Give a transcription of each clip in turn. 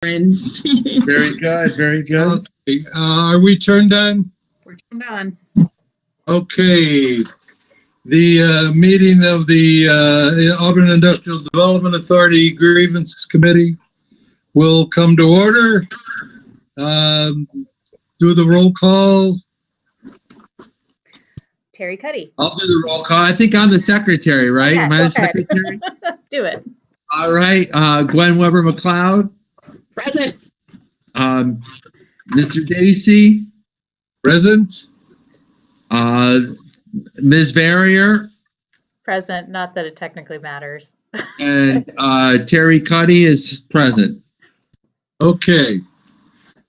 friends. Very good, very good. Okay. Are we turned on? We're turned on. Okay. The meeting of the Auburn Industrial Development Authority Grievance Committee will come to order. Do the roll call. Terry Cuddy. I'll do the roll call. I think I'm the secretary, right? Yeah, Am I go the ahead. secretary? Do it. All right. Gwen Weber McLeod. Present. Mr. Dacey. Present. Ms. Barrier. Present. Not that it technically matters. And Terry Cuddy is present. Okay.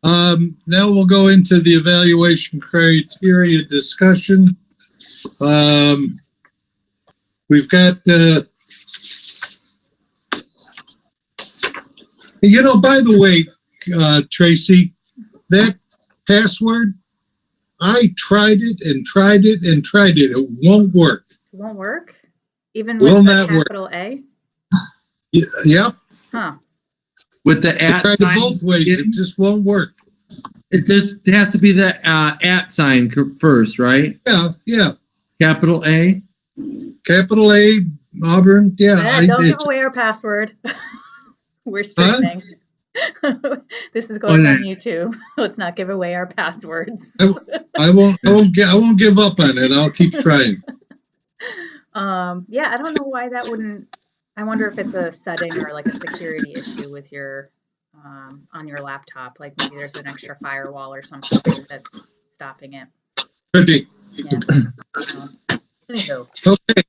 Now we'll go into the evaluation criteria discussion. We've got, by the way, Tracy, that password, I tried it and tried it and tried it. It won't work. It won't work? Even Will with the not work. capital A? Yep. Huh. With the I at tried sign. it both ways. It just won't work. It has to be the at sign first, right? Yeah. Capital A. Capital A, Auburn. Yeah, don't give away our password. We're streaming. This is going on YouTube. Let's not give away our passwords. I won't give up on it. I'll keep trying. Yeah, I don't know why that wouldn't. I wonder if it's a setting or like a security issue with your on your laptop. Like maybe there's an extra firewall or something that's stopping it. Could be. Yeah. Anywho. Okay.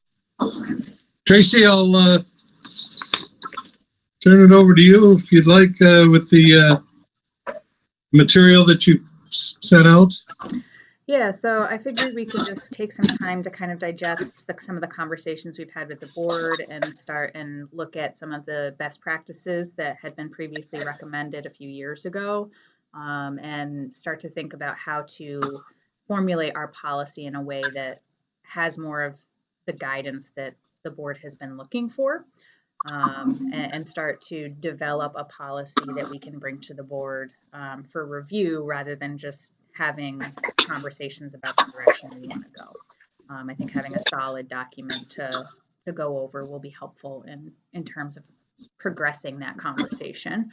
Tracy, I'll turn it over to you if you'd like with the material that you sent out. Yeah, so I figured we could just take some time to kind of digest some of the conversations we've had with the board and start and look at some of the best practices that had been previously recommended a few years ago, and start to think about how to formulate our policy in a way that has more of the guidance that the board has been looking for, and start to develop a policy that we can bring to the board for review rather than just having conversations about the direction we want to go. I think having a solid document to go over will be helpful in terms of progressing that conversation.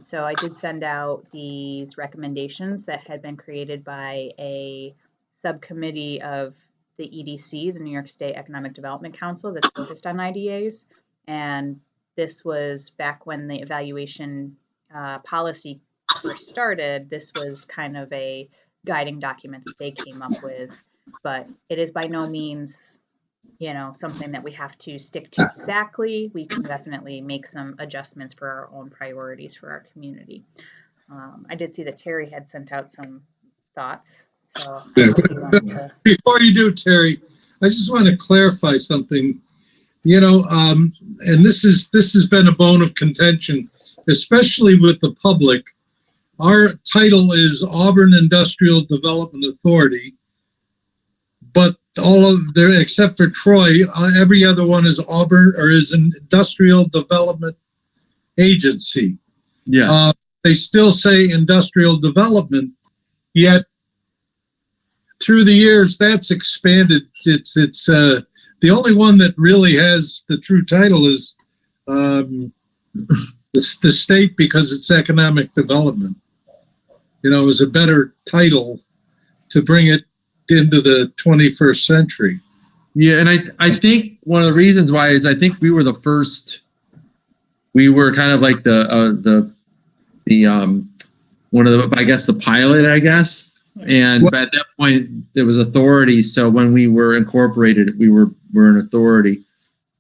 So I did send out these recommendations that had been created by a subcommittee of the EDC, the New York State Economic Development Council, that's focused on IDAs. And this was back when the evaluation policy first started. This was kind of a guiding document that they came up with, but it is by no means, something that we have to stick to exactly. We can definitely make some adjustments for our own priorities for our community. I did see that Terry had sent out some thoughts. So Before you do, Terry, I just want to clarify something. And this has been a bone of contention, especially with the public. Our title is Auburn Industrial Development Authority, but all of there, except for Troy, every other one is Auburn or is an Industrial Development Agency. Yeah. They still say Industrial Development, yet through the years that's expanded. It's the only one that really has the true title is the state, because it's economic development. It was a better title to bring it into the 21st century. Yeah, and I think one of the reasons why is I think we were the first. We were kind of like the one of the, I guess, the pilot, I guess. And at that point it was authority. So when we were incorporated, we're an authority.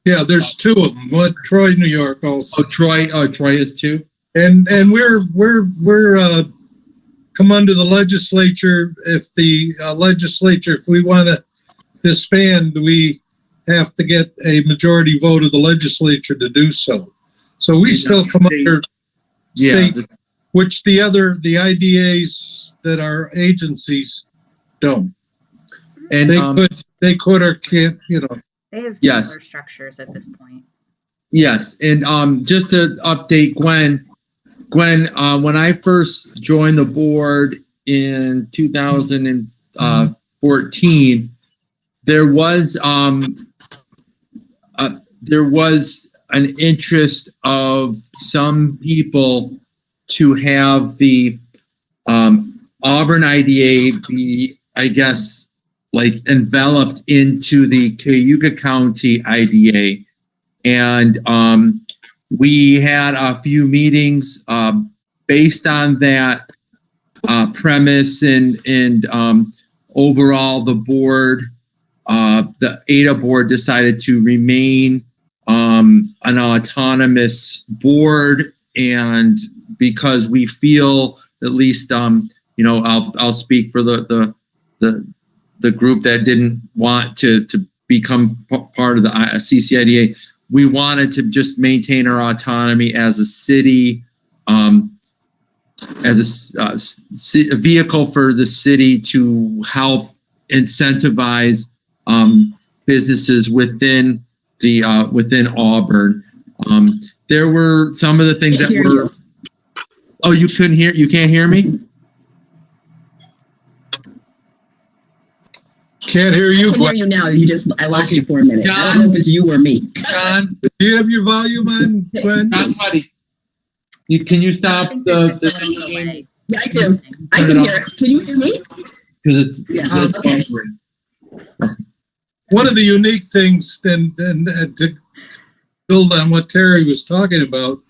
Yeah, there's two of them. One, Troy, New York, also. Troy is too. And we're come under the legislature. If the legislature, if we want to disband, we have to get a majority vote of the legislature to do so. So we still come under state, which the IDAs that are agencies don't. And they could or can't, They have similar structures at this point. Yes, and just to update Gwen, Gwen, when I first joined the board in 2014, there was an interest of some people to have the Auburn IDA be, I guess, like enveloped into the Cayuga County IDA. And we had a few meetings based on that premise, and overall the board, the AIDA board decided to remain an autonomous board. And because we feel, at least, I'll speak for the group that didn't want to become part of the CCIDA. We wanted to just maintain our autonomy as a city, as a vehicle for the city to help incentivize businesses within Auburn. There were some of the things that were. You. Oh, you couldn't hear? You can't hear me? Can't hear you. I can hear you now. I lost you for a minute. John, I don't know if it's you or me. John, do you have your volume on, Gwen? John, buddy, can you stop the Yeah, I do. I can hear. Can you hear me? Because it's okay. One of the unique things, and to build on what Terry was talking about,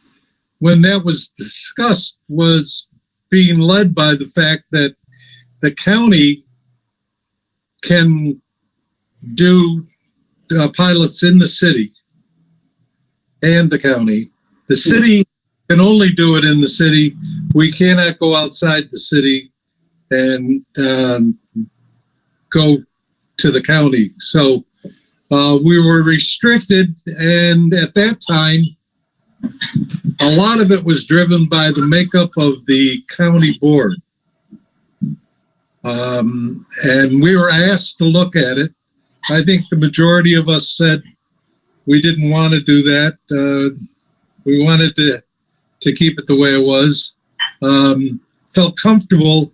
when that was discussed, was being led by the fact that the county can do pilots in the city and the county. The city can only do it in the city. We cannot go outside the city and go to the county. So we were restricted, and at that time, a lot of it was driven by the makeup of the county board. And we were asked to look at it. I think the majority of us said we didn't want to do that. We wanted to keep it the way it was. Felt comfortable.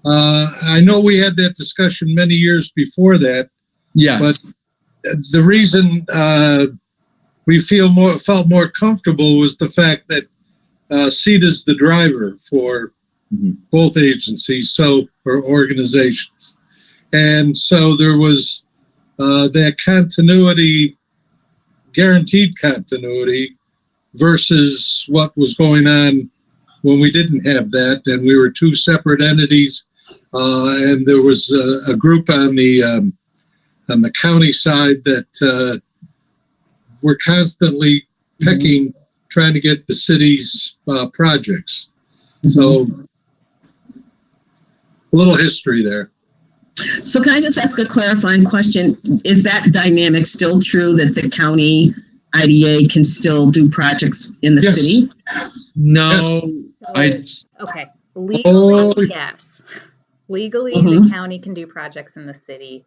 I know we had that discussion many years before that. Yeah. But the reason we felt more comfortable was the fact that CEDA's the driver for both agencies, or organizations. And so there was that continuity, guaranteed continuity, versus what was going on when we didn't have that, and we were two separate entities. And there was a group on the county side that were constantly picking, trying to get the city's projects. So a little history there. So can I just ask a clarifying question? Is that dynamic still true, that the county IDA can still do projects in the city? No. Okay. Legally, yes. Legally, the county can do projects in the city.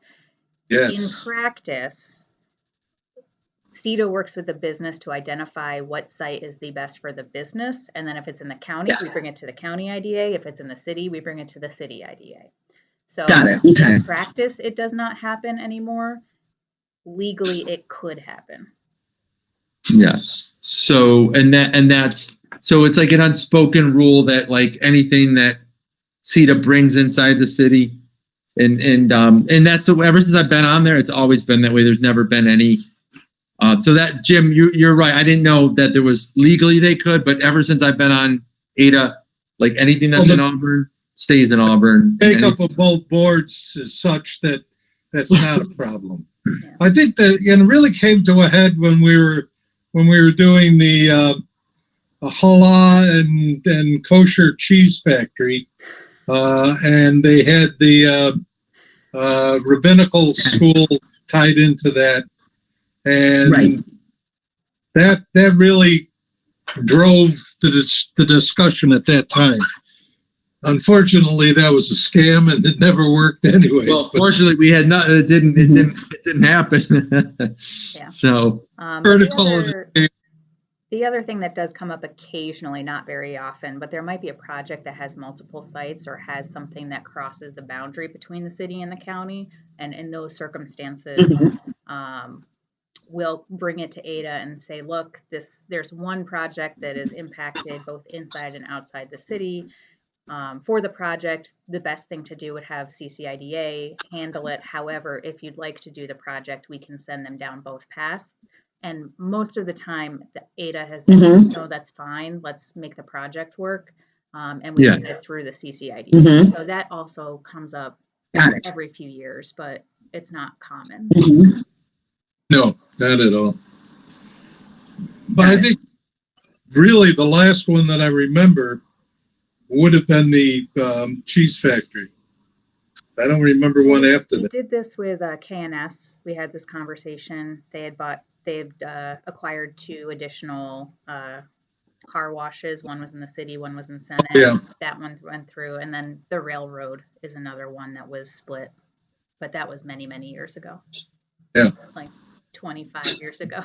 Yes. In practice, CEDA works with the business to identify what site is the best for the business. And then if it's in the county, we bring it to the county IDA. If it's in the city, we bring it to the city IDA. So got it. Okay. In practice, it does not happen anymore. Legally, it could happen. Yes. So, so it's like an unspoken rule that, like, anything that CEDA brings inside the city, and that's ever since I've been on there, it's always been that way. There's never been any. So that, Jim, you're right. I didn't know that there was legally they could, but ever since I've been on AIDA, like anything that's in Auburn stays in Auburn. Makeup of both boards is such that that's not a problem. I think that it really came to a head when we were doing the halal and kosher cheese factory, and they had the rabbinical school tied into that. And that really drove the discussion at that time. Unfortunately, that was a scam, and it never worked anyways. Well, fortunately, we had not. It didn't happen. Yeah. So vertical. The other thing that does come up occasionally, not very often, but there might be a project that has multiple sites or has something that crosses the boundary between the city and the county. And in those circumstances, we'll bring it to AIDA and say, look, there's one project that is impacted both inside and outside the city. For the project, the best thing to do would have CCIDA handle it. However, if you'd like to do the project, we can send them down both paths. And most of the time, the AIDA has said, no, that's fine. Let's make the project work. And we get it through the CCIDA. So that also comes up every few years, but it's not common. No, not at all. But I think really the last one that I remember would have been the cheese factory. I don't remember one after that. We did this with KNS. We had this conversation. They've acquired 2 additional car washes. One was in the city, one was in Senate. Yeah. That one went through. And then the railroad is another one that was split. But that was many, many years ago. Yeah. Like 25 years ago.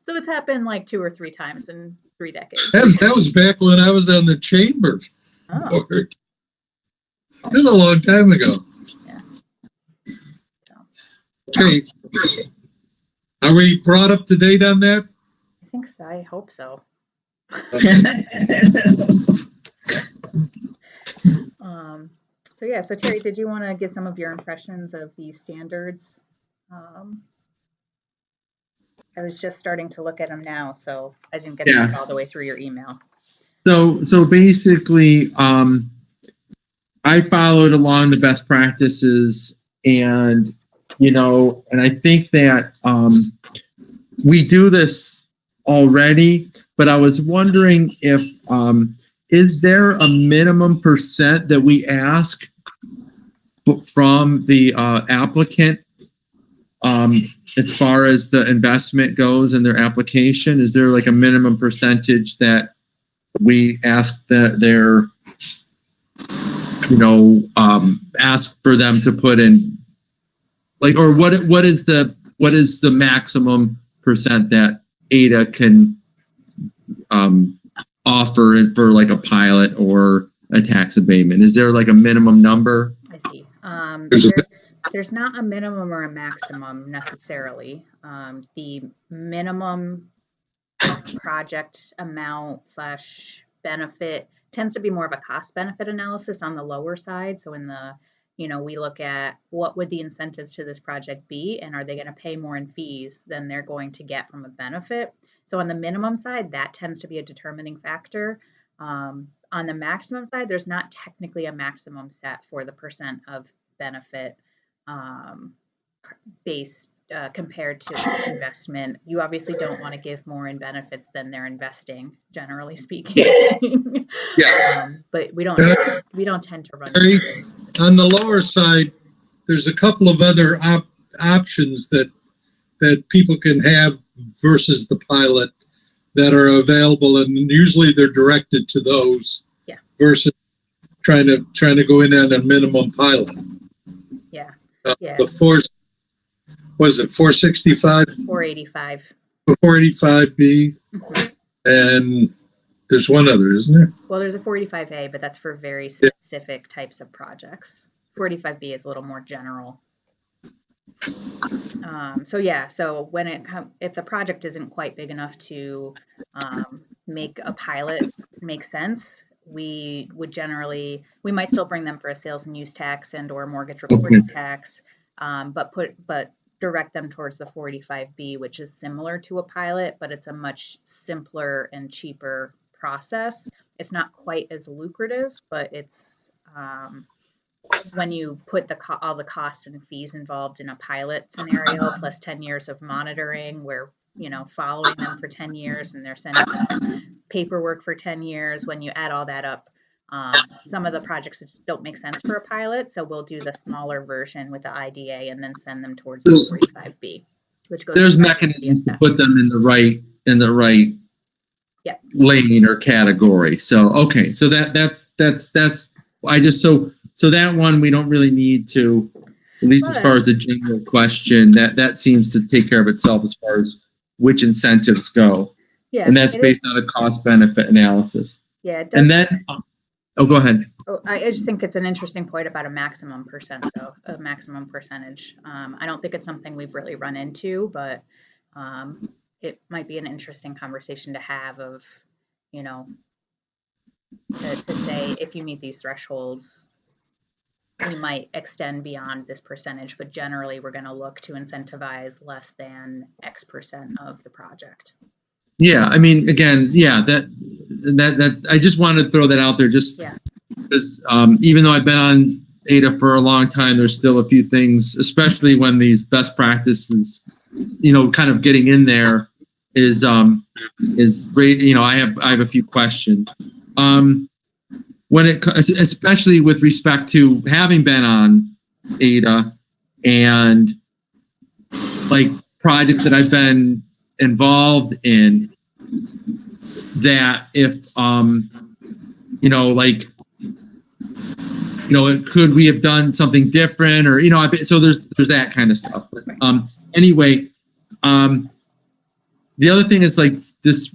So it's happened like 2 or 3 times in 3 decades. That was back when I was on the chamber board. It was a long time ago. Yeah. So. Okay. Are we brought up to date on that? I think so. I hope so. Okay. So Terry, did you want to give some of your impressions of these standards? I was just starting to look at them now, so I didn't get it all the way through your email. So basically, I followed along the best practices, and I think that we do this already, but I was wondering if is there a minimum percent that we ask from the applicant as far as the investment goes in their application? Is there like a minimum percentage that we ask their ask for them to put in, like, or what is the maximum percent that AIDA can offer it for like a pilot or a tax abatement? Is there like a minimum number? I see. There's not a minimum or a maximum necessarily. The minimum project amount / benefit tends to be more of a cost benefit analysis on the lower side. So in the, we look at what would the incentives to this project be, and are they going to pay more in fees than they're going to get from a benefit? So on the minimum side, that tends to be a determining factor. On the maximum side, there's not technically a maximum set for the percent of benefit based compared to investment. You obviously don't want to give more in benefits than they're investing, generally speaking. But we don't tend to run. On the lower side, there's a couple of other options that people can have versus the pilot that are available, and usually they're directed to those. Yeah. Versus trying to go in on a minimum pilot. Yeah. The 465? 485. 485B. Mm-hmm. And there's one other, isn't there? Well, there's a 485A, but that's for very specific types of projects. 485B is a little more general. So when if the project isn't quite big enough to make a pilot make sense, we might still bring them for a sales and use tax and or mortgage reporting tax, but direct them towards the 485B, which is similar to a pilot, but it's a much simpler and cheaper process. It's not quite as lucrative, but it's when you put all the costs and fees involved in a pilot scenario, plus 10 years of monitoring, where following them for 10 years and they're sending us paperwork for 10 years. When you add all that up, some of the projects just don't make sense for a pilot, so we'll do the smaller version with the IDA and then send them towards the 45B, which goes. There's mechanisms to put them in the right lane or category. So okay, so that's so that one we don't really need to, at least as far as the general question, that seems to take care of itself as far as which incentives go. Yeah, And that's it based is- on a cost benefit analysis. Yeah, it does. And then, oh, go ahead. Oh, I just think it's an interesting point about a maximum percent, though, a maximum percentage. I don't think it's something we've really run into, but it might be an interesting conversation to have of, you know, to say if you meet these thresholds, we might extend beyond this percentage, but generally we're going to look to incentivize less than X percent of the project. Yeah, I mean, again, yeah, that I just wanted to throw that out there, just because even though I've been on AIDA for a long time, there's still a few things, especially when these best practices, kind of getting in there is great. I have a few questions. When especially with respect to having been on AIDA and like projects that I've been involved in, that if could we have done something different, or so there's that kind of stuff. But anyway, the other thing is like this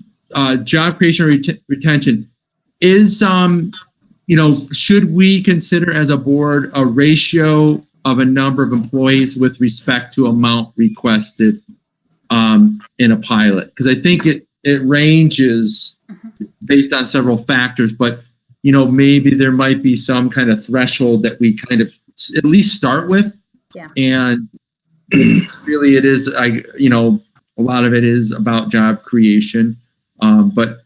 job creation retention is should we consider as a board a ratio of a number of employees with respect to amount requested in a pilot? Because I think it ranges based on several factors, but maybe there might be some kind of threshold that we kind of at least start with. Yeah. And really it is, a lot of it is about job creation, but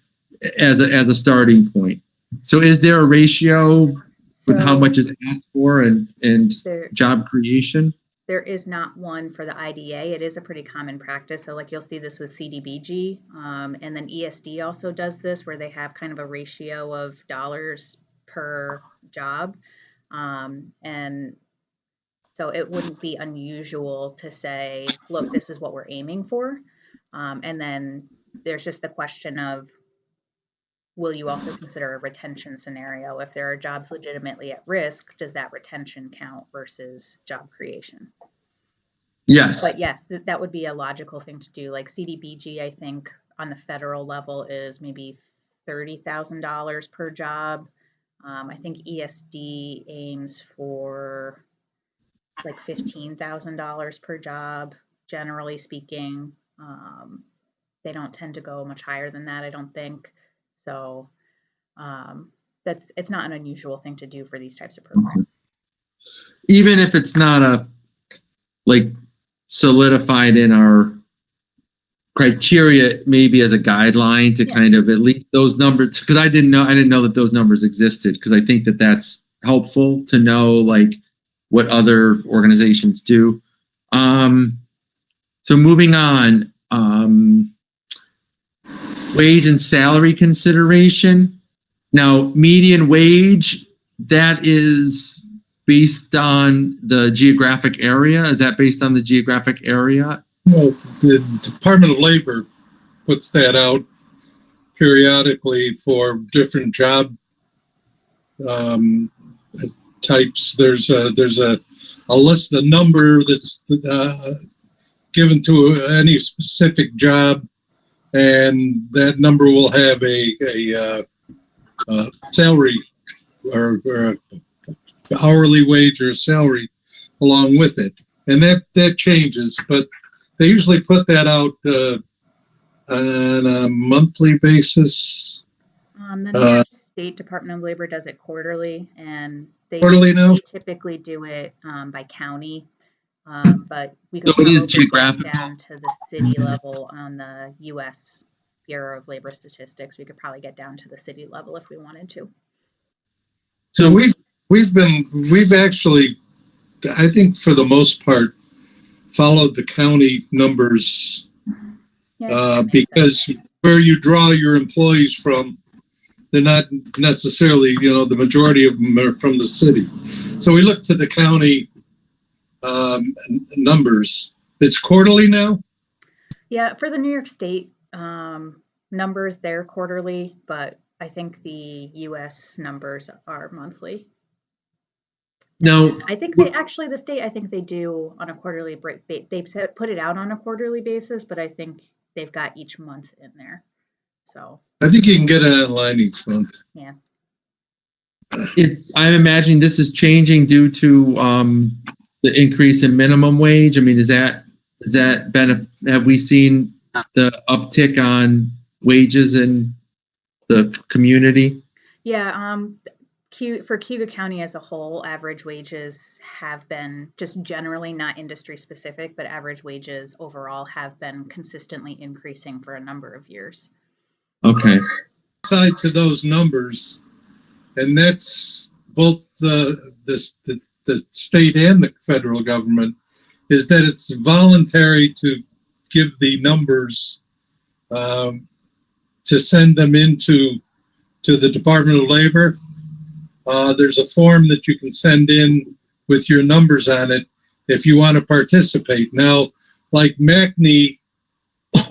as a starting point. So is there a ratio with how much is asked for and job creation? There is not one for the IDA. It is a pretty common practice. So like you'll see this with CDBG, and then ESD also does this, where they have kind of a ratio of dollars per job. And so it wouldn't be unusual to say, look, this is what we're aiming for. And then there's just the question of, will you also consider a retention scenario? If there are jobs legitimately at risk, does that retention count versus job creation? Yes. But yes, that would be a logical thing to do. Like CDBG, I think on the federal level is maybe $30,000 per job. I think ESD aims for like $15,000 per job, generally speaking. They don't tend to go much higher than that, I don't think. So it's not an unusual thing to do for these types of programs. Even if it's not solidified in our criteria, maybe as a guideline to kind of at least those numbers, because I didn't know that those numbers existed, because I think that that's helpful to know like what other organizations do. So moving on, wage and salary consideration. Now, median wage, that is based on the geographic area. Is that based on the geographic area? Well, the Department of Labor puts that out periodically for different job types. There's a list, a number that's given to any specific job, and that number will have a salary or hourly wage or salary along with it, and that changes, but they usually put that out on a monthly basis. The New York State Department of Labor does it quarterly, and they typically do it by county. But we could probably get down to the city level on the U.S. Bureau of Labor Statistics. We could probably get down to the city level if we wanted to. So we've actually, I think for the most part, followed the county numbers because where you draw your employees from, they're not necessarily, the majority of them are from the city. So we look to the county numbers. It's quarterly now? Yeah, for the New York State numbers, they're quarterly, but I think the U.S. numbers are monthly. No, I think the state, I think they do on a quarterly break. They put it out on a quarterly basis, but I think they've got each month in there. So I think you can get it online each month. yeah. I'm imagining this is changing due to the increase in minimum wage. I mean, have we seen the uptick on wages in the community? Yeah, for Cuba County as a whole, average wages have been just generally, not industry specific, but average wages overall have been consistently increasing for a number of years. Okay. Side to those numbers, and that's both the state and the federal government, is that it's voluntary to give the numbers, to send them to the Department of Labor. There's a form that you can send in with your numbers on it if you want to participate. Now, like MACNY,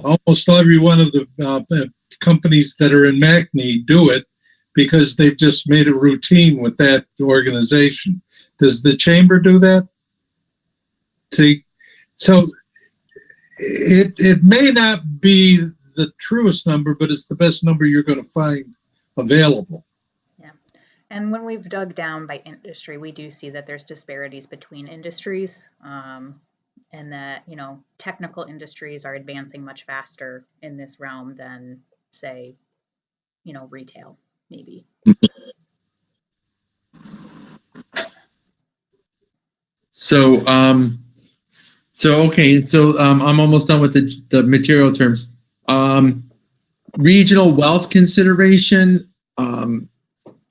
almost every one of the companies that are in MACNY do it because they've just made a routine with that organization. Does the chamber do that? See, so it may not be the truest number, but it's the best number you're going to find available. Yeah. And when we've dug down by industry, we do see that there's disparities between industries, and that, technical industries are advancing much faster in this realm than, say, retail, maybe. So, okay. So, I'm almost done with the material terms. Regional wealth consideration,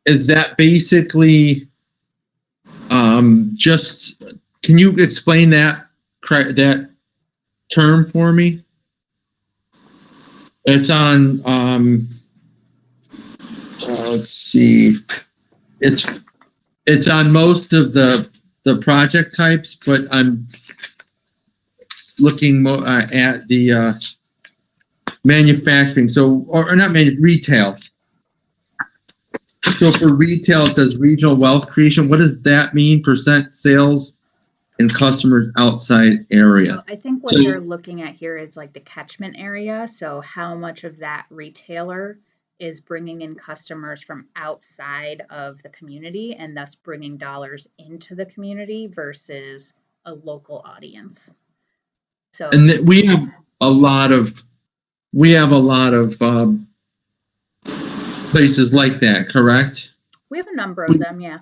is that basically, just, can you explain that term for me? It's on, let's see, it's on most of the project types, but I'm looking at the manufacturing. So, or not retail. So for retail, it says regional wealth creation. What does that mean? Percent sales in customers outside area. So I think what they're looking at here is like the catchment area. So how much of that retailer is bringing in customers from outside of the community and thus bringing dollars into the community versus a local audience. So, and we have a lot of places like that, correct? We have a number of them, yeah.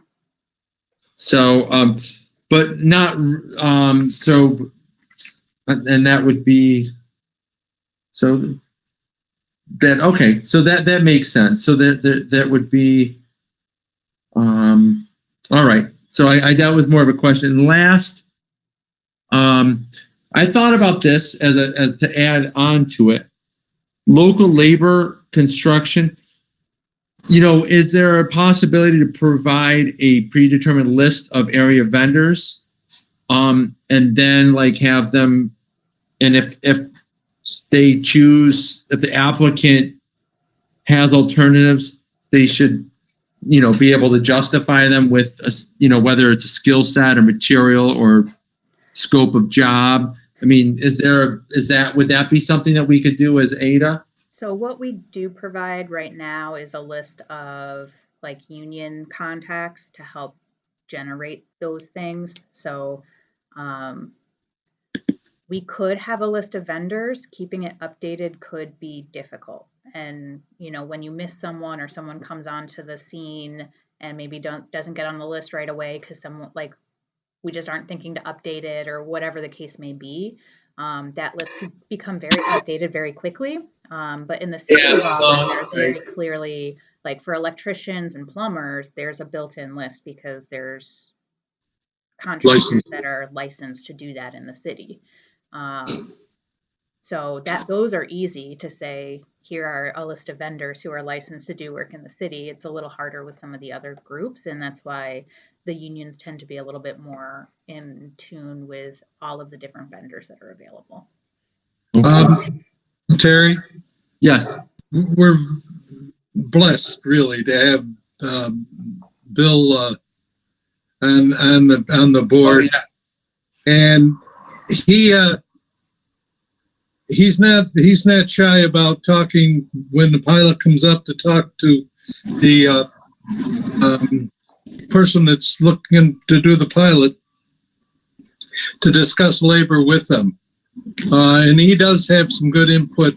So, but not, so, and that would be, so that, okay, so that makes sense. So that would be, all right. So that was more of a question. Last, I thought about this as to add on to it. Local labor construction, is there a possibility to provide a predetermined list of area vendors, and then have them, and if they choose, if the applicant has alternatives, they should, be able to justify them with, whether it's a skill set or material or scope of job. I mean, would that be something that we could do as AIDA? So what we do provide right now is a list of union contacts to help generate those things. So we could have a list of vendors. Keeping it updated could be difficult. And, when you miss someone or someone comes onto the scene and maybe doesn't get on the list right away because someone we just aren't thinking to update it or whatever the case may be, that list could become very outdated very quickly. But in the city of Auburn, there's very clearly, for electricians and plumbers, there's a built-in list because there's contractors that are licensed to do that in the city. So those are easy to say, here are a list of vendors who are licensed to do work in the city. It's a little harder with some of the other groups, and that's why the unions tend to be a little bit more in tune with all of the different vendors that are available. Terry? Yes. We're blessed, really, to have Bill on the board. Oh, yeah. And he's not shy about talking when the pilot comes up to talk to the person that's looking to do the pilot to discuss labor with them. And he does have some good input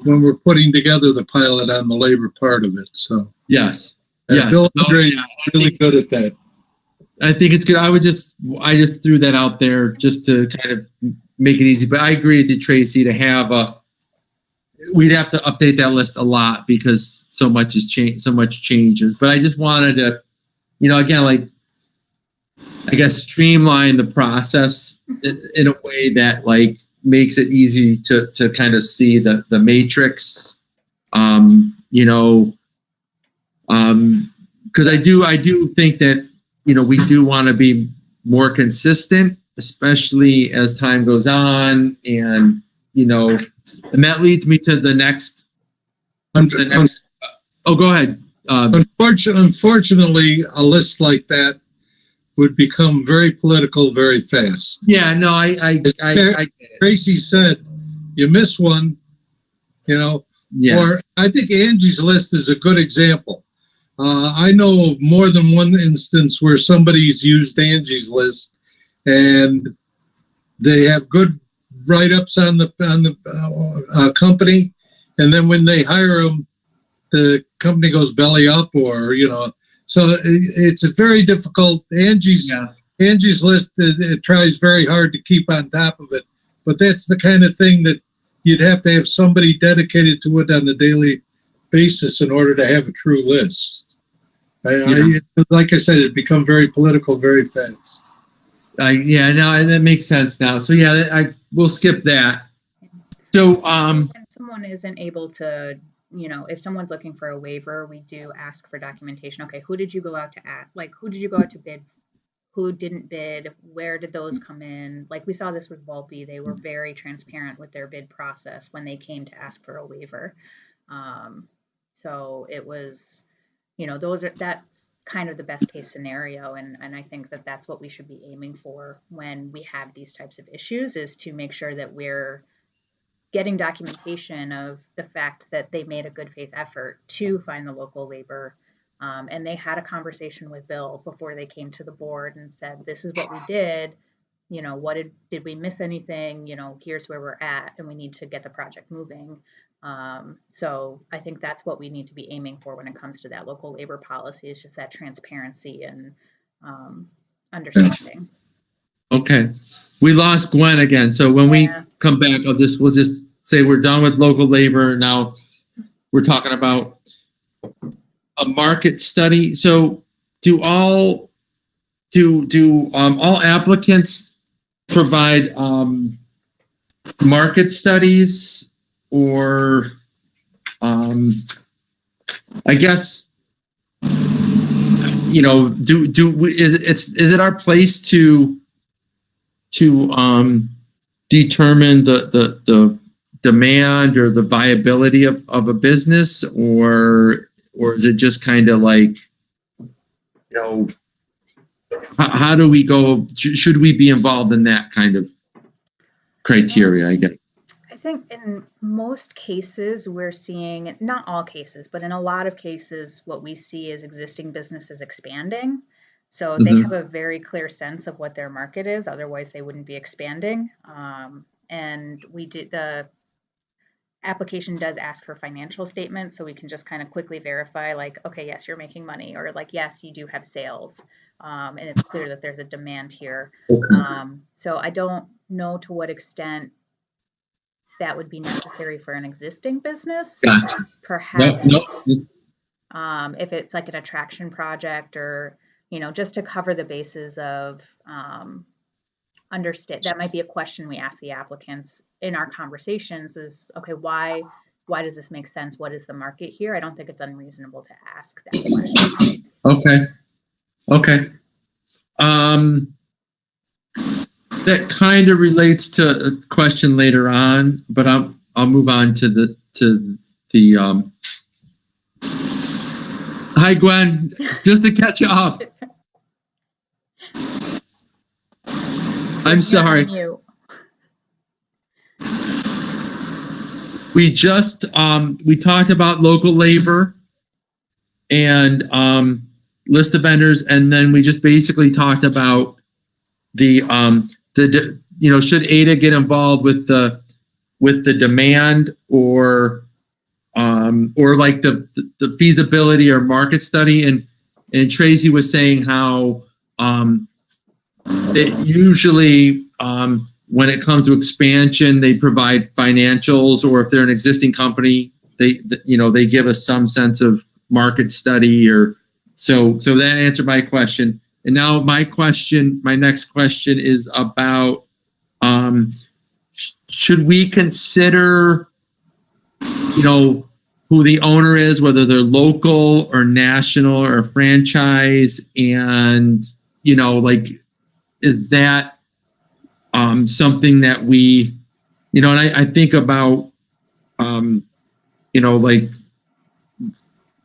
when we're putting together the pilot on the labor part of it. So yes. Bill Andre is really good at that. I think it's good. I just threw that out there just to kind of make it easy. But I agree with you, Tracy, to have we'd have to update that list a lot because so much changes. But I just wanted to, again, like, I guess, streamline the process in a way that like makes it easy to kind of see the matrix, because I do think that, we do want to be more consistent, especially as time goes on. And, and that leads me to the next. Oh, go ahead. Unfortunately, a list like that would become very political very fast. Yeah, no, I Tracy said, you miss one, Yeah. Or I think Angie's list is a good example. I know of more than one instance where somebody's used Angie's list and they have good write-ups on the company, and then when they hire them, the company goes belly up, or so it's a very difficult. Angie's list, it tries very hard to keep on top of it, but that's the kind of thing that you'd have to have somebody dedicated to it on a daily basis in order to have a true list. Like I said, it become very political very fast. That makes sense now. So we'll skip that. So if someone isn't able to, if someone's looking for a waiver, we do ask for documentation. Okay, who did you go out to who did you go out to bid? Who didn't bid? Where did those come in? Like we saw this with Volpe, they were very transparent with their bid process when they came to ask for a waiver. So it was, that's kind of the best case scenario. And I think that that's what we should be aiming for when we have these types of issues, is to make sure that we're getting documentation of the fact that they made a good faith effort to find the local labor. And they had a conversation with Bill before they came to the board and said, this is what we did. What did we miss anything? Here's where we're at, and we need to get the project moving. So I think that's what we need to be aiming for when it comes to that local labor policy, is just that transparency and understanding. Okay. We lost Gwen again. So when we come back, we'll just say we're done with local labor. Now we're talking about a market study. So do all applicants provide market studies, or I guess is it our place to determine the demand or the viability of a business, or is it just kind of like, how do we go? Should we be involved in that kind of criteria, I guess? I think in most cases we're seeing, not all cases, but in a lot of cases, what we see is existing businesses expanding. So they have a very clear sense of what their market is. Otherwise, they wouldn't be expanding. And the application does ask for financial statements, so we can just kind of quickly verify, like, okay, yes, you're making money, or like, yes, you do have sales. And it's clear that there's a demand here. So I don't know to what extent that would be necessary for an existing business. Perhaps if it's like an attraction project, or just to cover the bases of understand. That might be a question we ask the applicants in our conversations, is, okay, why does this make sense? What is the market here? I don't think it's unreasonable to ask that question. Okay. That kind of relates to a question later on, but I'll move on to the hi, Gwen, just to catch you up. I'm sorry. we just, we talked about local labor and list of vendors, and then we just basically talked about the should AIDA get involved with the demand or like the feasibility or market study, and Tracy was saying how that usually when it comes to expansion, they provide financials, or if they're an existing company, they give us some sense of market study, or so that answered my question. And now my next question is about should we consider who the owner is, whether they're local or national or franchise, and is that something that we, and I think about like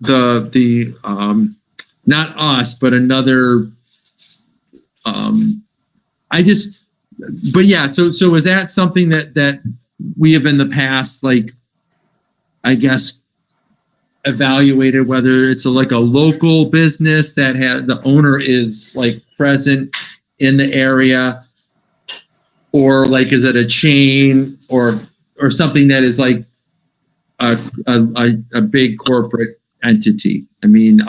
the not us, but another but yeah, so is that something that we have in the past, like, I guess, evaluated whether it's like a local business that has the owner is like present in the area, or like is it a chain or something that is like a big corporate entity? I mean,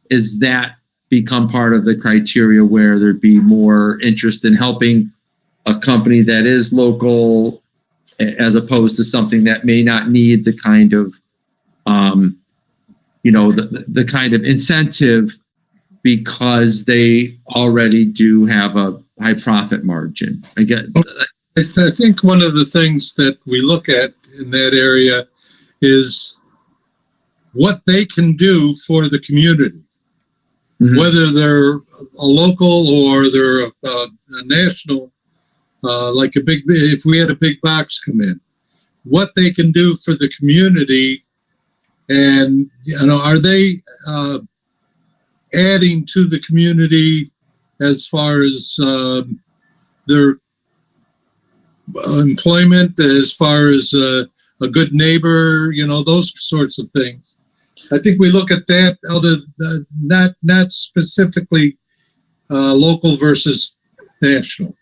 is that become part of the criteria where there'd be more interest in helping a company that is local as opposed to something that may not need the kind of the kind of incentive because they already do have a high profit margin? I think one of the things that we look at in that area is what they can do for the community, whether they're a local or they're a national, like if we had a big box come in, what they can do for the community. And, are they adding to the community as far as their employment, as far as a good neighbor, those sorts of things. I think we look at that, not specifically local versus national.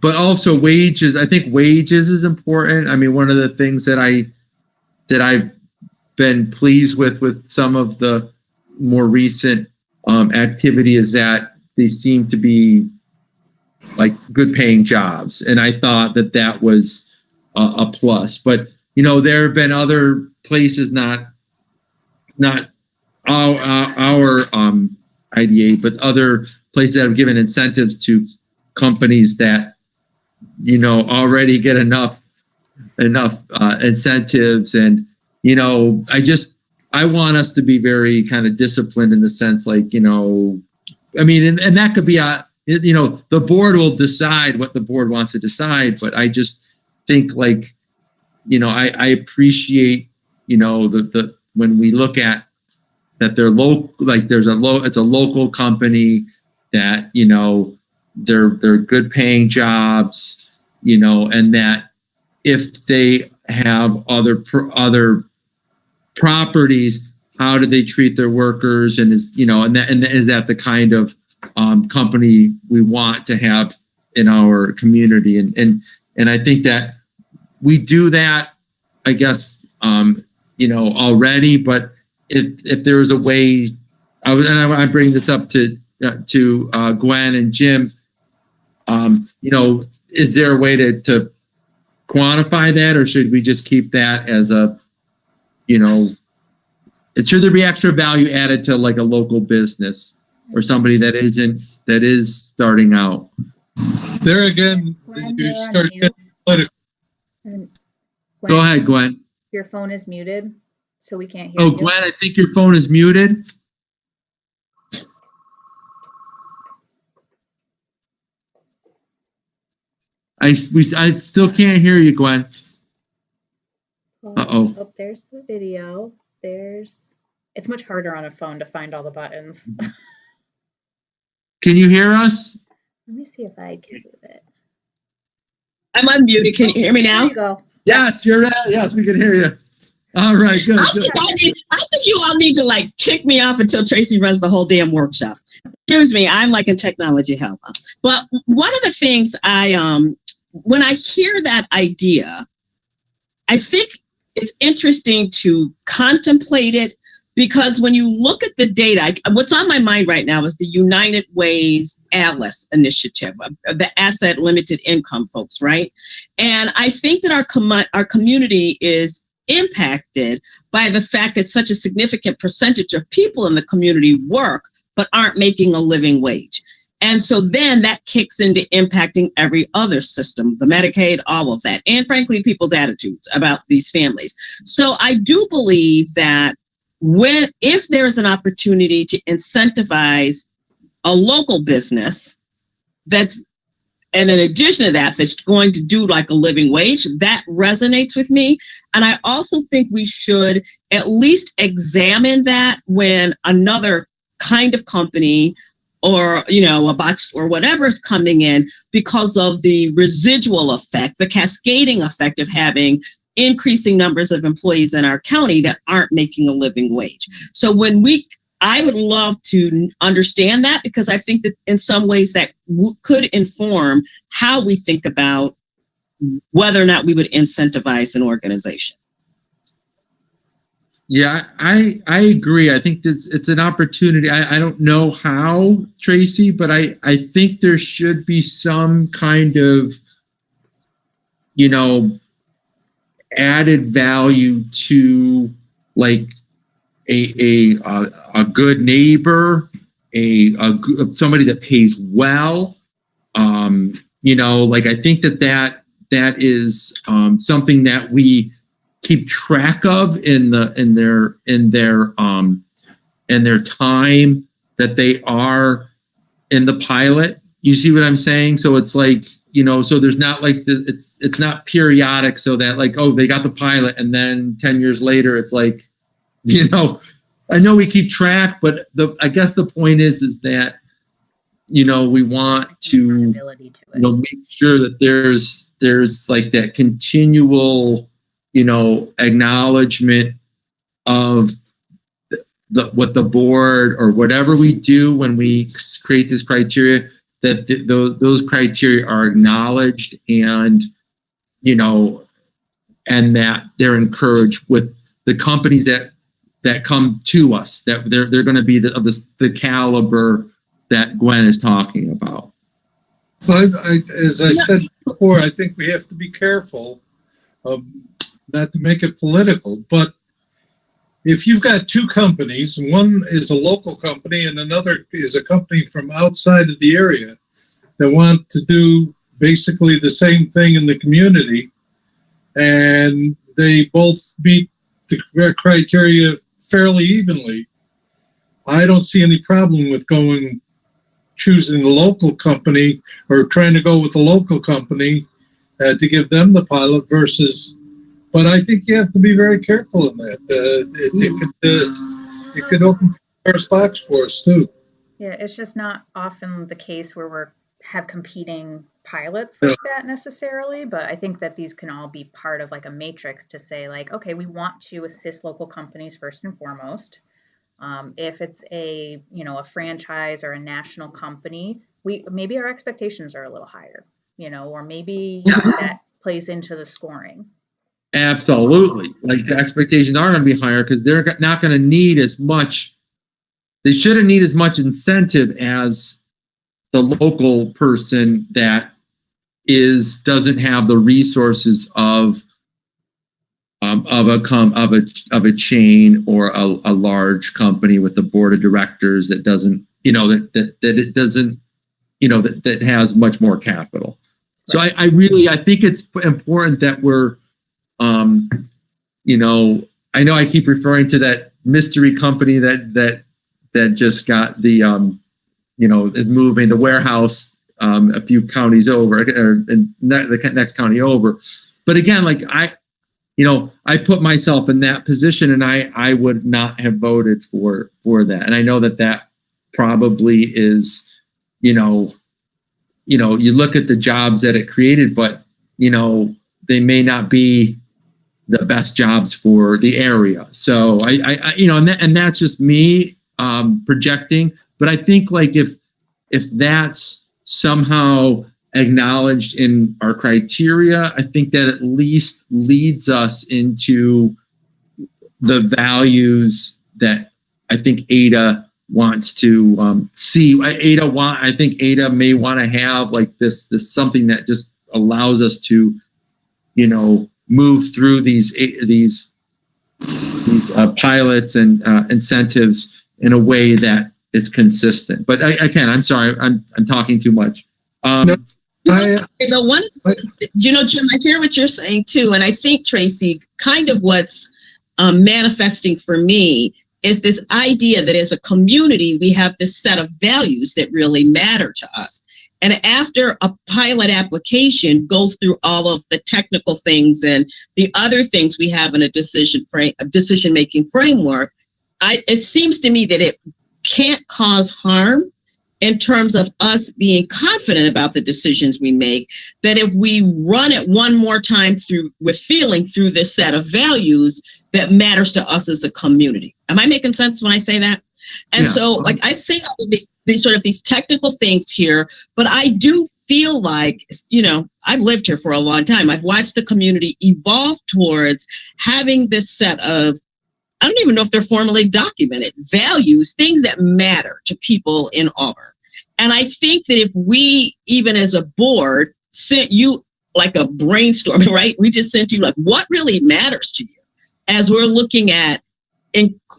But also wages. I think wages is important. I mean, one of the things that I've been pleased with some of the more recent activity is that they seem to be like good paying jobs, and I thought that was a plus. But there have been other places, not our IDA, but other places that have given incentives to companies that already get enough incentives. And I want us to be very kind of disciplined in the sense, like, I mean, and that could be the board will decide what the board wants to decide, but I just think, like, I appreciate, the when we look at that they're local, like it's a local company that, they're good paying jobs, and that if they have other properties, how do they treat their workers, and is that the kind of company we want to have in our community? And I think that we do that, I guess, already. But if there was a way, I bring this up to Gwen and Jim, is there a way to quantify that, or should we just keep that as a, should there be extra value added to like a local business or somebody that is starting out? There again, you start getting political. Go ahead, Gwen. Your phone is muted, so we can't hear you. Oh, Gwen, I think your phone is muted. I still can't hear you, Gwen. Uh-oh. Oh, there's the video. It's much harder on a phone to find all the buttons. Can you hear us? Let me see if I can do it. I'm unmuted. Can you hear me now? There you go. Yes, you're right. Yes, we can hear you. All right, good. I think you all need to like kick me off until Tracy runs the whole damn workshop. Excuse me, I'm like in technology help. But one of the things when I hear that idea, I think it's interesting to contemplate it, because when you look at the data, what's on my mind right now is the United Way's Atlas initiative, the asset limited income folks, right? And I think that our community is impacted by the fact that such a significant percentage of people in the community work but aren't making a living wage. And so then that kicks into impacting every other system, the Medicaid, all of that, and frankly, people's attitudes about these families. So I do believe that if there's an opportunity to incentivize a local business and in addition to that, that's going to do like a living wage, that resonates with me. And I also think we should at least examine that when another kind of company or, a box or whatever is coming in, because of the residual effect, the cascading effect of having increasing numbers of employees in our county that aren't making a living wage. So I would love to understand that, because I think that in some ways that could inform how we think about whether or not we would incentivize an organization. Yeah, I agree. I think it's an opportunity. I don't know how, Tracy, but I think there should be some kind of, added value to like a good neighbor, somebody that pays well. Like I think that is something that we keep track of in their time that they are in the pilot. You see what I'm saying? So it's like, so there's not like it's not periodic, so that like, oh, they got the pilot and then 10 years later it's like, I know we keep track, but I guess the point is that we want to make sure that there's like that continual acknowledgement of what the board or whatever we do when we create this criteria, that those criteria are acknowledged and and that they're encouraged with the companies that come to us, that they're going to be the caliber that Gwen is talking about. But as I said before, I think we have to be careful not to make it political. But if you've got two companies, one is a local company and another is a company from outside of the area that want to do basically the same thing in the community, and they both meet the criteria fairly evenly, I don't see any problem with choosing the local company or trying to go with the local company to give them the pilot versus. But I think you have to be very careful in that. It could open Pandora's box for us too. Yeah, it's just not often the case where we have competing pilots like that necessarily, but I think that these can all be part of like a matrix to say like, okay, we want to assist local companies first and foremost. If it's a franchise or a national company, maybe our expectations are a little higher, or maybe that plays into the scoring. Absolutely. Like the expectations are going to be higher because they're not going to need as much. They shouldn't need as much incentive as the local person that doesn't have the resources of a chain or a large company with a board of directors that doesn't, that has much more capital. So I think it's important that we're, I know I keep referring to that mystery company that just got the, is moving the warehouse a few counties over, or the next county over. But again, like I put myself in that position, and I would not have voted for that. And I know that probably is, you look at the jobs that it created, but they may not be the best jobs for the area. So I and that's just me projecting. But I think like if that's somehow acknowledged in our criteria, I think that at least leads us into the values that I think AIDA wants to see. I think AIDA may want to have like this something that just allows us to, move through these pilots and incentives in a way that is consistent. But I'm sorry, I'm talking too much. The one, Jim, I hear what you're saying too, and I think, Tracy, kind of what's manifesting for me is this idea that as a community, we have this set of values that really matter to us. And after a pilot application goes through all of the technical things and the other things we have in a decision-making framework, it seems to me that it can't cause harm in terms of us being confident about the decisions we make, that if we run it one more time through this set of values that matters to us as a community. Am I making sense when I say that? And Yeah. so like I say all of these technical things here, but I do feel like, I've lived here for a long time. I've watched the community evolve towards having this set of, I don't even know if they're formally documented, values, things that matter to people in Auburn. And I think that if we, even as a board, sent you like a brainstorming, right? We just sent you like, what really matters to you as we're looking at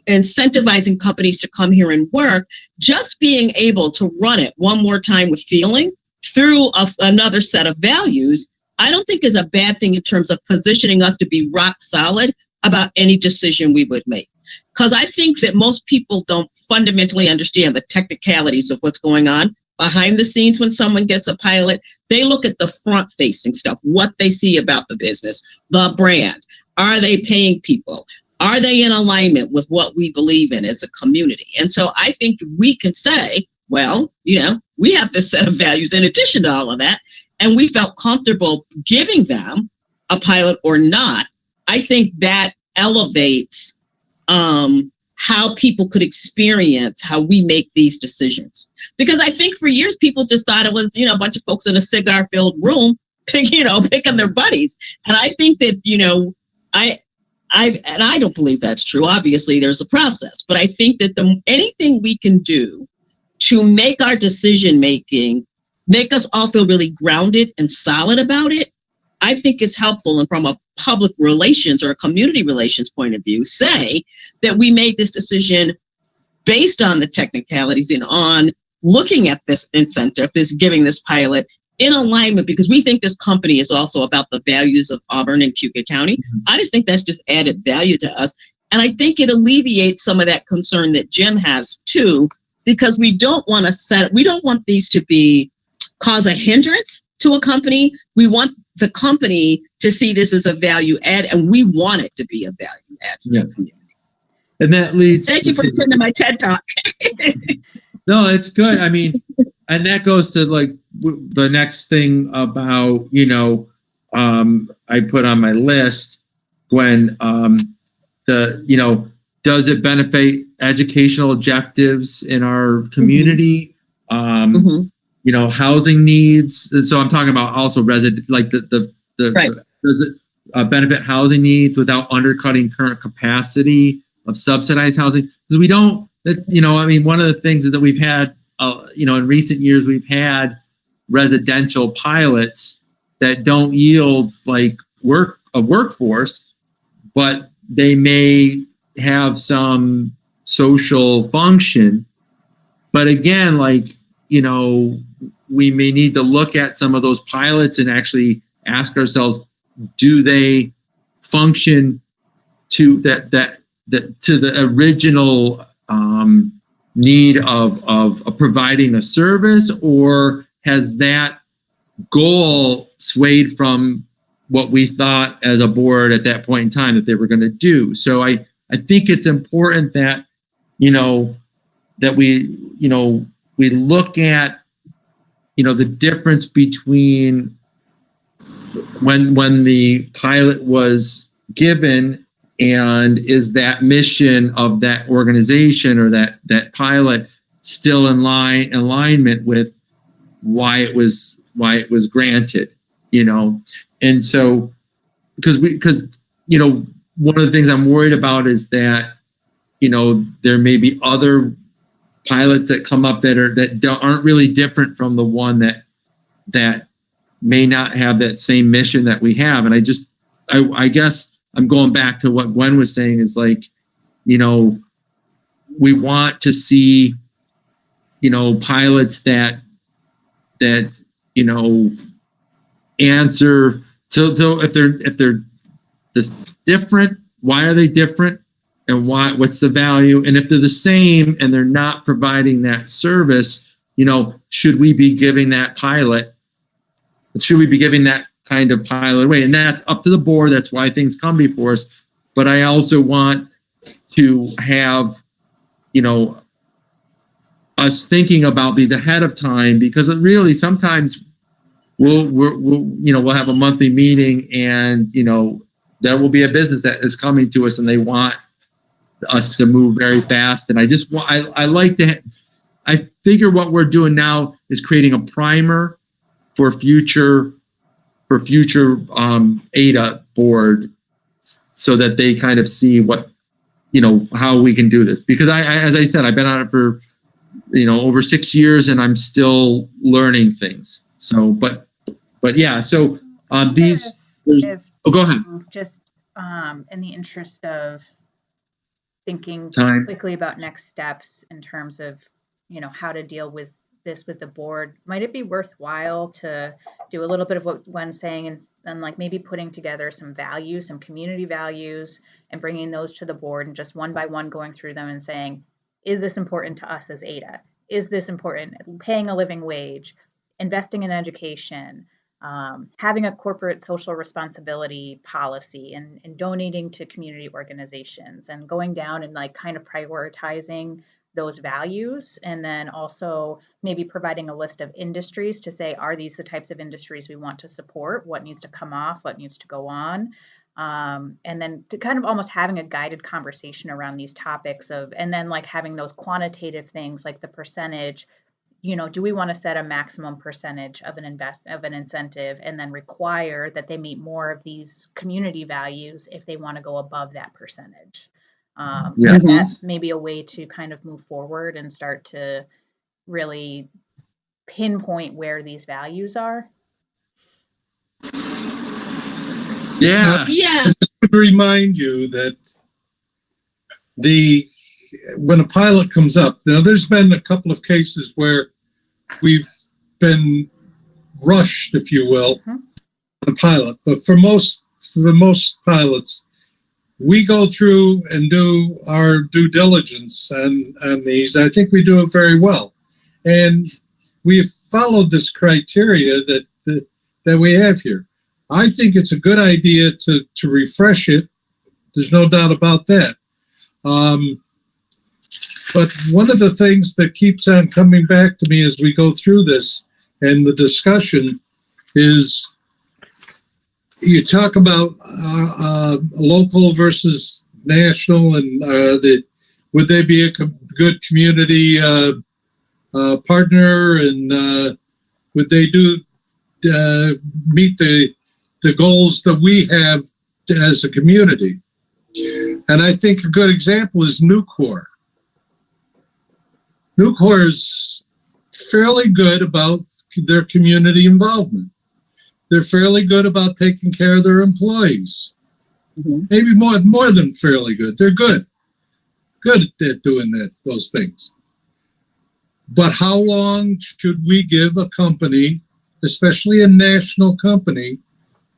incentivizing companies to come here and work, just being able to run it one more time with feeling through another set of values, I don't think is a bad thing in terms of positioning us to be rock solid about any decision we would make. Because I think that most people don't fundamentally understand the technicalities of what's going on behind the scenes when someone gets a pilot. They look at the front-facing stuff, what they see about the business, the brand. Are they paying people? Are they in alignment with what we believe in as a community? And so I think if we can say, well, we have this set of values in addition to all of that, and we felt comfortable giving them a pilot or not, I think that elevates how people could experience how we make these decisions. Because I think for years, people just thought it was, a bunch of folks in a cigar-filled room, picking their buddies. And I think that, I don't believe that's true. Obviously, there's a process, but I think that anything we can do to make our decision-making, make us all feel really grounded and solid about it, I think is helpful. And from a public relations or a community relations point of view, say that we made this decision based on the technicalities and on looking at this incentive, giving this pilot in alignment, because we think this company is also about the values of Auburn and Cayuga County. I just think that's just added value to us. And I think it alleviates some of that concern that Jim has too, because we don't want these to cause a hindrance to a company. We want the company to see this as a value add, and we want it to be a value add for the community. And that leads. Thank you for attending my TED Talk. No, it's good. I mean, and that goes to like the next thing about, I put on my list, Gwen, does it benefit educational objectives in our community? Housing needs. So I'm talking about also resident, like the right. Does it benefit housing needs without undercutting current capacity of subsidized housing? Because we don't, one of the things that we've had, in recent years, we've had residential pilots that don't yield like a workforce, but they may have some social function. But again, we may need to look at some of those pilots and actually ask ourselves, do they function to to the original need of providing a service, or has that goal swayed from what we thought as a board at that point in time that they were going to do? So I think it's important that, that we look at, the difference between when the pilot was given, and is that mission of that organization or that pilot still in alignment with why it was granted, and so because one of the things I'm worried about is that there may be other pilots that come up that aren't really different from the one that may not have that same mission that we have. And I guess I'm going back to what Gwen was saying is like, we want to see, pilots that answer. So if they're this different, why are they different? And what's the value? And if they're the same and they're not providing that service, should we be giving that kind of pilot away? And that's up to the board. That's why things come before us. But I also want to have, us thinking about these ahead of time, because it really sometimes we'll have a monthly meeting, and there will be a business that is coming to us and they want us to move very fast. And I figure what we're doing now is creating a primer for future AIDA board, so that they kind of see what, how we can do this. Because as I said, I've been on it for, over 6 years, and I'm still learning things. So, but yeah, so these, go ahead. Just in the interest of thinking Time. quickly about next steps in terms of, how to deal with this with the board, might it be worthwhile to do a little bit of what Gwen's saying and like maybe putting together some values, some community values, and bringing those to the board, and just one by one going through them and saying, is this important to us as AIDA? Is this important? Paying a living wage, investing in education, having a corporate social responsibility policy, and donating to community organizations, and going down and like kind of prioritizing those values, and then also maybe providing a list of industries to say, are these the types of industries we want to support? What needs to come off? What needs to go on? And then to kind of almost having a guided conversation around these topics and then like having those quantitative things like the percentage, do we want to set a maximum percentage of an incentive, and then require that they meet more of these community values if they want to go above that percentage? That may be a way to kind of move forward and start to really pinpoint where these values are. Yeah. Just to remind you that when a pilot comes up, now there's been a couple of cases where we've been rushed, if you will, on a pilot. But for the most pilots, we go through and do our due diligence on these. I think we do it very well. And we've followed this criteria that we have here. I think it's a good idea to refresh it. There's no doubt about that. But one of the things that keeps on coming back to me as we go through this and the discussion is, you talk about local versus national, and would they be a good community partner, and would they meet the goals that we have as a community? And I think a good example is Nucor. Nucor is fairly good about their community involvement. They're fairly good about taking care of their employees. Maybe more than fairly good. They're good at doing those things. But how long should we give a company, especially a national company,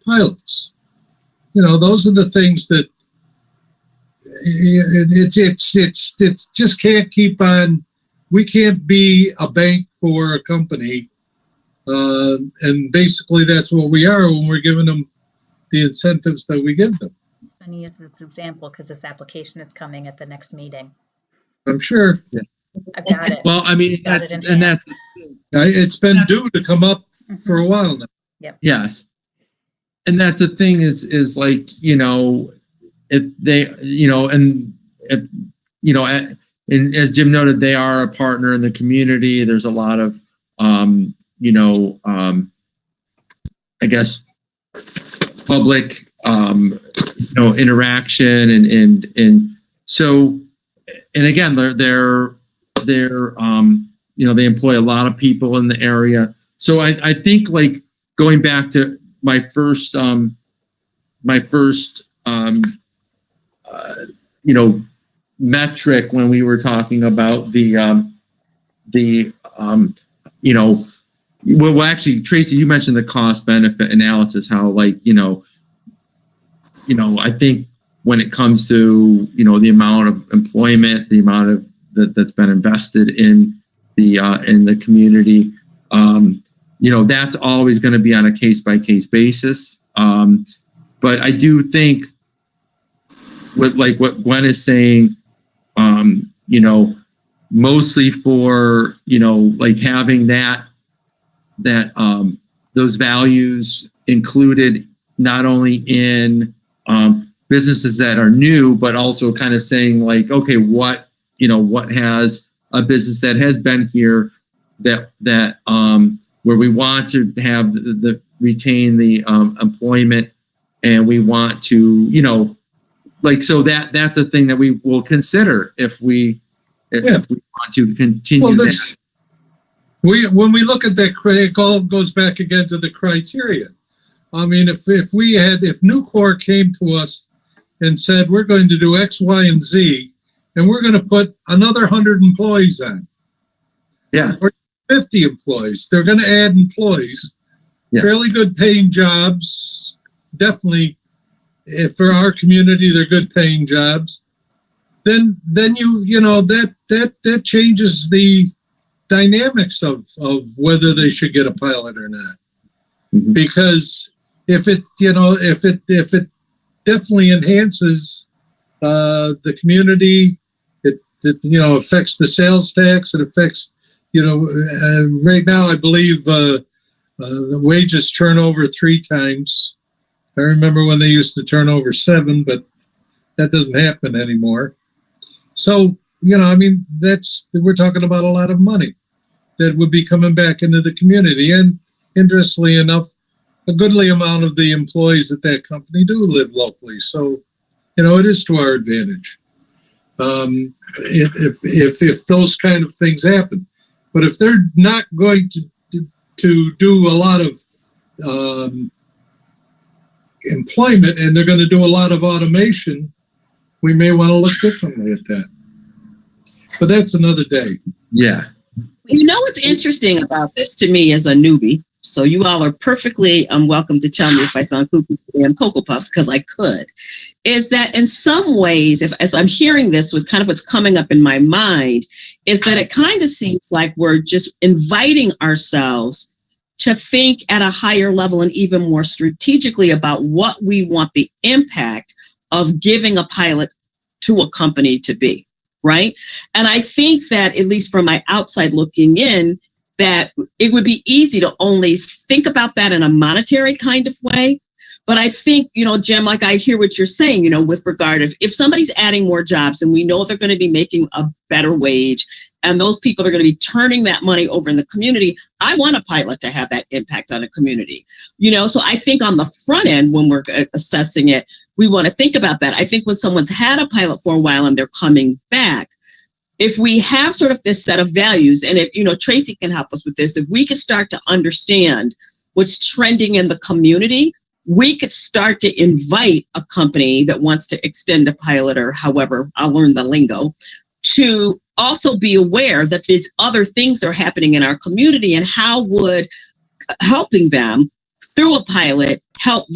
pilots? Those are the things that it just can't keep on. We can't be a bank for a company. And basically that's what we are when we're giving them the incentives that we give them. It's funny to use this example because this application is coming at the next meeting. I'm sure. Yeah. I've got it. Well, I mean, it's been due to come up for a while now. Yep. Yes. and that's the thing is like, if they, and if, and as Jim noted, they are a partner in the community. There's a lot of, I guess, public, interaction and so, and again, they're they employ a lot of people in the area. So I think, like, going back to my first metric when we were talking about well, actually, Tracy, you mentioned the cost benefit analysis, how, like, I think when it comes to, the amount of employment, the amount of that's been invested in the community, that's always going to be on a case by case basis. But I do think what Gwen is saying, mostly for, like, having that those values included not only in businesses that are new, but also kind of saying, like, okay, what has a business that has been here that where we want to have retain the employment, and we want to, so that's a thing that we will consider if we want to continue. Well, when we look at that, it all goes back again to the criteria. I mean, if Nucor came to us and said, we're going to do X, Y, and Z, and we're going to put another 100 employees on. Yeah. Or 50 employees. They're going to add employees. Yeah. Fairly good paying jobs. Definitely, for our community, they're good paying jobs. Then that changes the dynamics of whether they should get a pilot or not. Mm-hmm. Because if it definitely enhances the community, it affects the sales tax. It affects, right now I believe the wages turn over 3 times. I remember when they used to turn over 7, but that doesn't happen anymore. So, we're talking about a lot of money that would be coming back into the community. And interestingly enough, a goodly amount of the employees at that company do live locally. So, it is to our advantage. If those kind of things happen. But if they're not going to do a lot of employment, and they're going to do a lot of automation, we may want to look differently at that. But that's another day. Yeah. What's interesting about this to me as a newbie, so you all are perfectly welcome to tell me if I sound cuckoo and Cocoa Puffs, because I could, is that in some ways, as I'm hearing this, with kind of what's coming up in my mind, is that it kind of seems like we're just inviting ourselves to think at a higher level and even more strategically about what we want the impact of giving a pilot to a company to be, right? And I think that, at least from my outside looking in, that it would be easy to only think about that in a monetary kind of way. But I think, Jim, like, I hear what you're saying, with regard of if somebody's adding more jobs and we know they're going to be making a better wage and those people are going to be turning that money over in the community, I want a pilot to have that impact on a community. So I think on the front end, when we're assessing it, we want to think about that. I think when someone's had a pilot for a while and they're coming back, if we have sort of this set of values, and if, Tracy can help us with this, if we could start to understand what's trending in the community, we could start to invite a company that wants to extend a pilot, or however, I'll learn the lingo, to also be aware that these other things are happening in our community, and how would helping them through a pilot help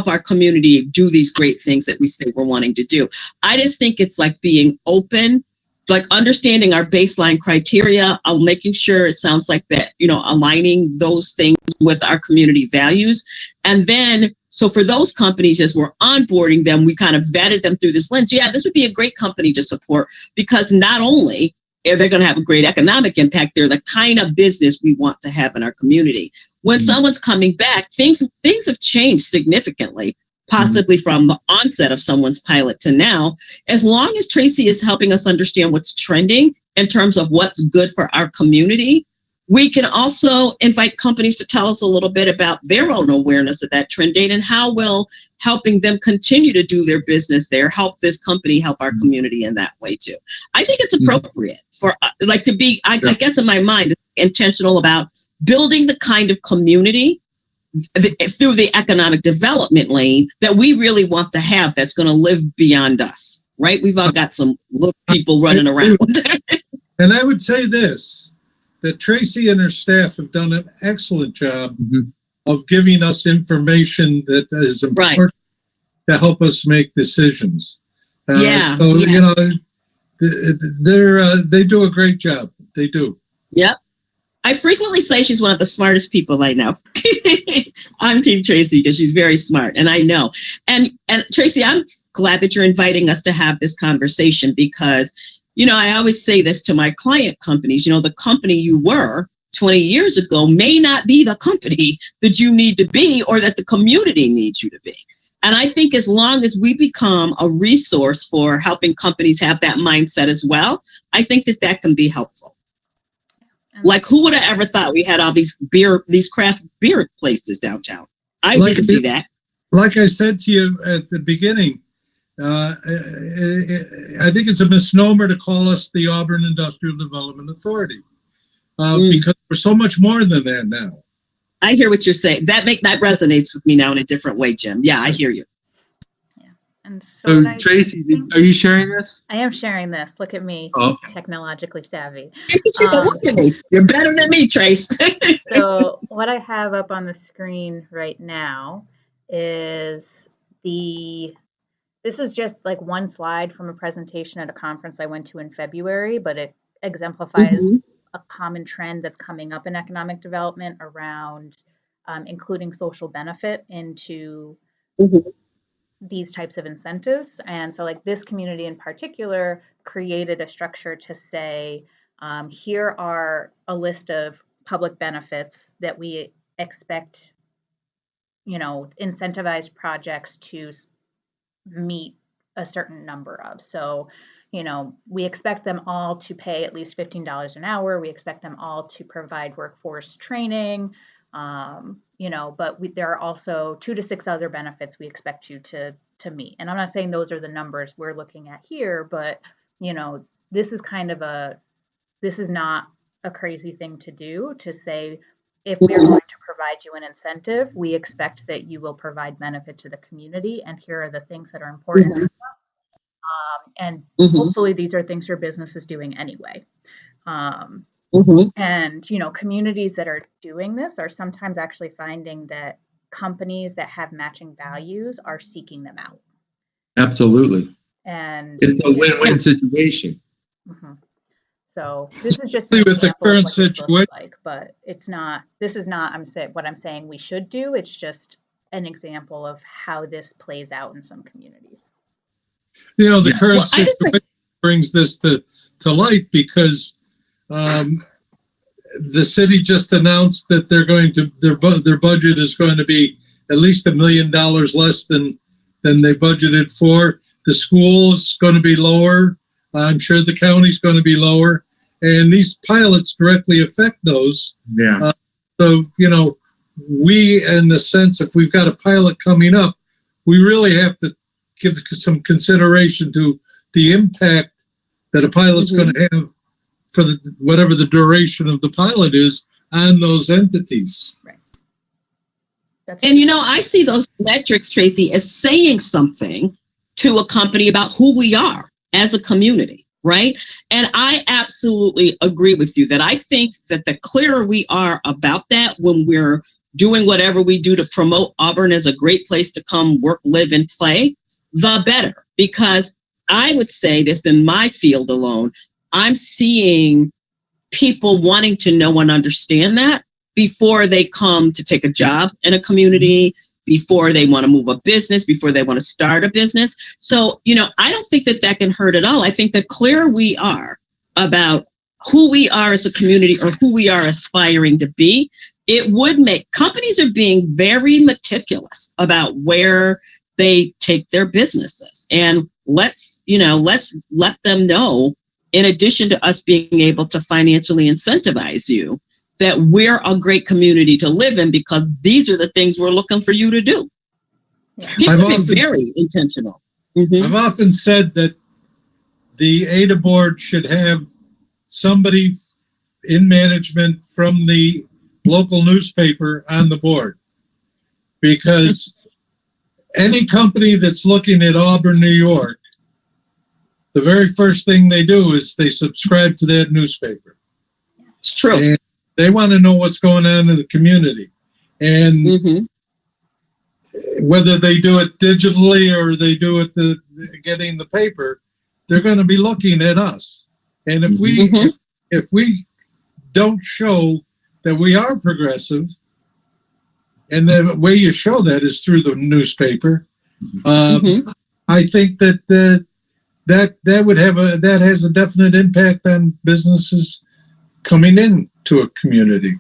our community do these great things that we say we're wanting to do. I just think it's like being open, like understanding our baseline criteria, making sure it sounds like that, aligning those things with our community values. And then, so for those companies, as we're onboarding them, we kind of vetted them through this lens. Yeah, this would be a great company to support, because not only they're going to have a great economic impact. They're the kind of business we want to have in our community. When someone's coming back, things have changed significantly, possibly from the onset of someone's pilot to now. As long as Tracy is helping us understand what's trending in terms of what's good for our community, we can also invite companies to tell us a little bit about their own awareness of that trend date and how will helping them continue to do their business there help this company help our community in that way too. I think it's appropriate for like to be, I guess in my mind, intentional about building the kind of community through the economic development lane that we really want to have that's going to live beyond us, right? We've all got some little people running around. And I would say this, that Tracy and her staff have done an excellent job of giving us information that is important to help us make decisions. You know, they do a great job. They do. Yep. I frequently say she's one of the smartest people I know. I'm Team Tracy because she's very smart, and I know. And Tracy, I'm glad that you're inviting us to have this conversation because, you know, I always say this to my client companies, you know, the company you were 20 years ago may not be the company that you need to be or that the community needs you to be. And I think as long as we become a resource for helping companies have that mindset as well, I think that that can be helpful. Like, who would have ever thought we had all these craft beer places downtown? I didn't see that. Like I said to you at the beginning, I think it's a misnomer to call us the Auburn Industrial Development Authority because we're so much more than that now. I hear what you're saying. That resonates with me now in a different way, Jim. Yeah, I hear you. Yeah. And so Tracy, are you sharing this? I am sharing this. Look at me, technologically savvy. She said, look at me. You're better than me, Trace. So what I have up on the screen right now is this is just like one slide from a presentation at a conference I went to in February, but it exemplifies a common trend that's coming up in economic development around including social benefit into these types of incentives. And so like this community in particular created a structure to say, here are a list of public benefits that we expect, you know, incentivized projects to meet a certain number of. So, you know, we expect them all to pay at least $15 an hour. We expect them all to provide workforce training, you know, but there are also 2 to 6 other benefits we expect you to meet. And I'm not saying those are the numbers we're looking at here, but, you know, this is not a crazy thing to do, to say, if we're going to provide you an incentive, we expect that you will provide benefit to the community. And here are the things that are important to us. And hopefully these are things your business is doing anyway. And, you know, communities that are doing this are sometimes actually finding that companies that have matching values are seeking them out. Absolutely. And it's a win-win situation. So this is just an example of what this looks like, but this is not what I'm saying we should do. It's just an example of how this plays out in some communities. You know, the current situation brings this to light because the city just announced that they're going to their budget is going to be at least $1 million less than they budgeted for. The school's going to be lower. I'm sure the county's going to be lower, and these pilots directly affect those. Yeah. So, you know, we, in a sense, if we've got a pilot coming up, we really have to give some consideration to the impact that a pilot's going to have for whatever the duration of the pilot is on those entities. Right. And, you know, I see those metrics, Tracy, as saying something to a company about who we are as a community, right? And I absolutely agree with you that I think that the clearer we are about that when we're doing whatever we do to promote Auburn as a great place to come work, live, and play, the better. Because I would say this in my field alone, I'm seeing people wanting to know and understand that before they come to take a job in a community, before they want to move a business, before they want to start a business. So, you know, I don't think that can hurt at all. I think the clearer we are about who we are as a community or who we are aspiring to be, it would make companies are being very meticulous about where they take their businesses. And let's let them know, in addition to us being able to financially incentivize you, that we're a great community to live in because these are the things we're looking for you to do. Yeah. People are very intentional. Mm-hmm. I've often said that the AIDA board should have somebody in management from the local newspaper on the board, because any company that's looking at Auburn, New York, the very first thing they do is they subscribe to that newspaper. It's true. And they want to know what's going on in the community. And Mm-hmm. whether they do it digitally or they do it getting the paper, they're going to be looking at us. And if we Mm-hmm. if we don't show that we are progressive, and the way you show that is through the newspaper, Mm-hmm. I think that that would have that has a definite impact on businesses coming into a community.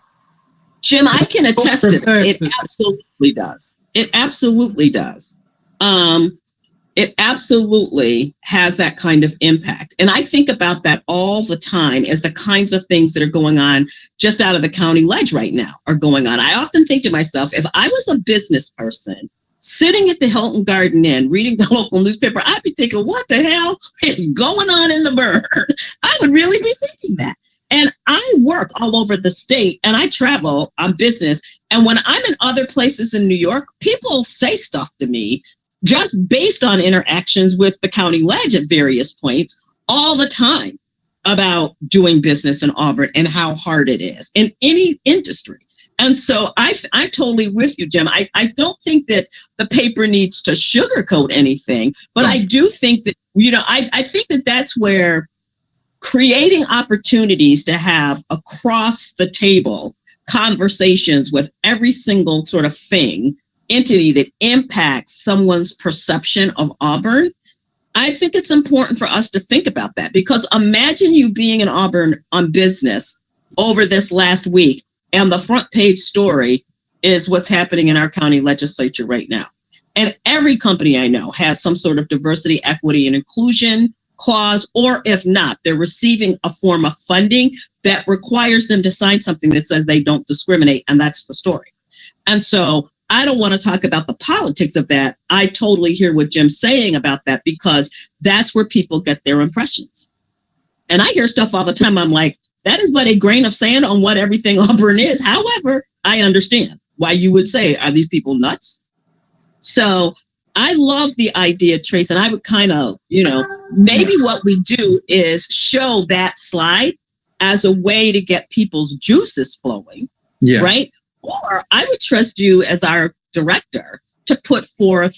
Jim, I can attest to that. It absolutely does. It absolutely does. It absolutely has that kind of impact. And I think about that all the time as the kinds of things that are going on just out of the county ledge right now are going on. I often think to myself, if I was a business person sitting at the Hilton Garden Inn reading the local newspaper, I'd be thinking, what the hell is going on in the burn? I would really be thinking that. And I work all over the state and I travel on business. And when I'm in other places in New York, people say stuff to me just based on interactions with the county ledge at various points all the time about doing business in Auburn and how hard it is in any industry. And so I'm totally with you, Jim. I don't think that the paper needs to sugarcoat anything, but I do think that, I think that that's where creating opportunities to have across the table conversations with every single sort of entity that impacts someone's perception of Auburn. I think it's important for us to think about that, because imagine you being in Auburn on business over this last week and the front page story is what's happening in our county legislature right now. And every company I know has some sort of diversity, equity, and inclusion clause, or if not, they're receiving a form of funding that requires them to sign something that says they don't discriminate, and that's the story. And so I don't want to talk about the politics of that. I totally hear what Jim's saying about that, because that's where people get their impressions. And I hear stuff all the time. I'm like, that is but a grain of sand on what everything Auburn is. However, I understand why you would say, are these people nuts? So I love the idea, Trace, and I would kind of, maybe what we do is show that slide as a way to get people's juices flowing, right? Or I would trust you as our director to put forth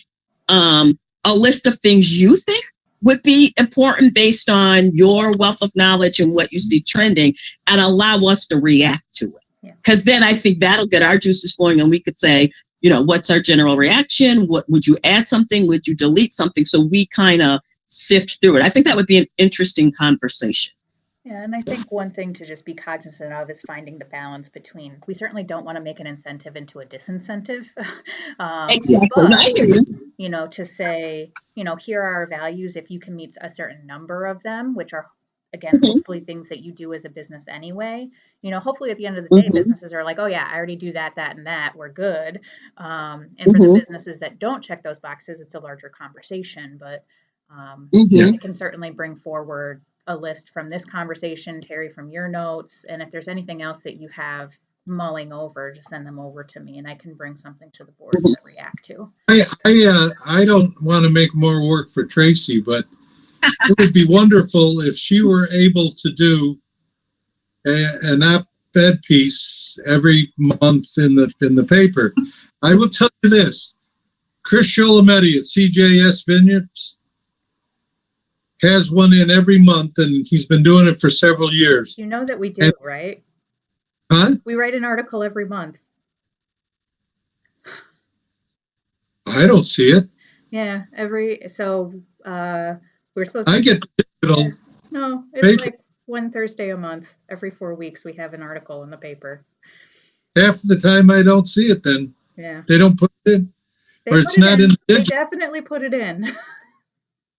a list of things you think would be important based on your wealth of knowledge and what you see trending, and allow us to react to it. Because then I think that'll get our juices flowing, and we could say, what's our general reaction? What would you add something? Would you delete something? So we kind of sift through it. I think that would be an interesting conversation. Yeah, and I think one thing to just be cognizant of is finding the balance between, we certainly don't want to make an incentive into a disincentive. Exactly. But, I hear you. To say, here are our values. If you can meet a certain number of them, which are, again, hopefully things that you do as a business anyway, hopefully at the end of the day, businesses are like, oh yeah, I already do that, and that, we're good. And for the businesses that don't check those boxes, it's a larger conversation, but it can certainly bring forward a list from this conversation, Terry, from your notes. And if there's anything else that you have mulling over, just send them over to me and I can bring something to the board to react to. I don't want to make more work for Tracy, but it would be wonderful if she were able to do an op-ed piece every month in the paper. I will tell you this: Chris Sholometti at CJS Vineyards has one in every month, and he's been doing it for several years. You know that we do, right? Huh? We write an article every month. I don't see it. Yeah, we're supposed to. I get digital. No, it's paper. one Thursday a month. Every 4 weeks, we have an article in the paper. Half the time I don't see it then. Yeah. They don't put it in. They Or put it's it not in the They digital. definitely put it in.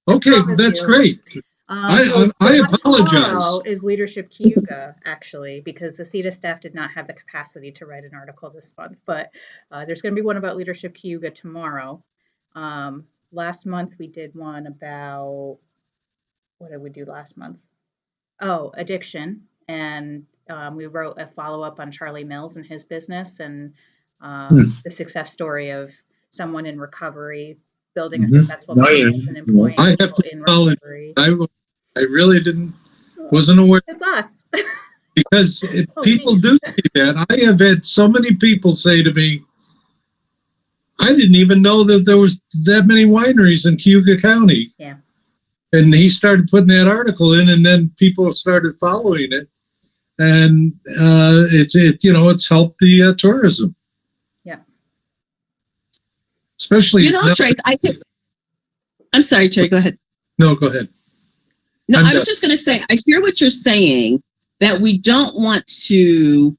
Okay, promise that's you. great. I apologize. Tomorrow is Leadership Cayuga, actually, because the CETA staff did not have the capacity to write an article this month. But there's going to be one about Leadership Cayuga tomorrow. Last month we did one about, what did we do last month? Oh, addiction. And we wrote a follow-up on Charlie Mills and his business and the success story of someone in recovery building a successful business and employing I have people to in acknowledge, recovery. I really wasn't aware, It's us. because people do see that. I have had so many people say to me, I didn't even know that there was that many wineries in Cayuga County. Yeah. And he started putting that article in, and then people started following it. And it's helped the tourism. Yeah. Especially, Trace, I'm sorry, Terry, go ahead. No, go ahead. No, I was just going to say, I hear what you're saying, that we don't want to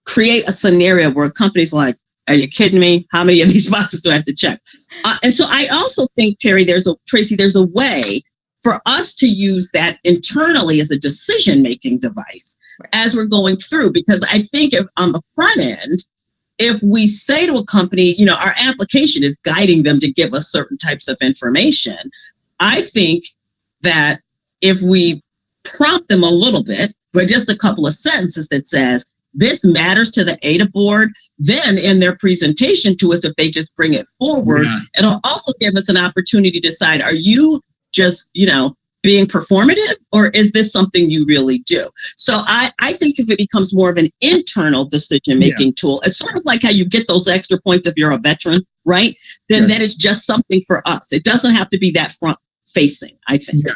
create a scenario where companies like, are you kidding me? How many of these boxes do I have to check? And so I also think, Terry, there's a way for us to use that internally as a decision-making device as we're going through, because I think if on the front end, if we say to a company, our application is guiding them to give us certain types of information, I think that if we prompt them a little bit, with just a couple of sentences that says, this matters to the AIDA board, then in their presentation to us, if they just bring it forward, it'll also give us an opportunity to decide, are you just, being performative, or is this something you really do? So I think if it becomes more of an internal decision-making tool, it's sort of like how you get those extra points if you're a veteran, right? Then that is just something for us. It doesn't have to be that front-facing, I think. Yeah.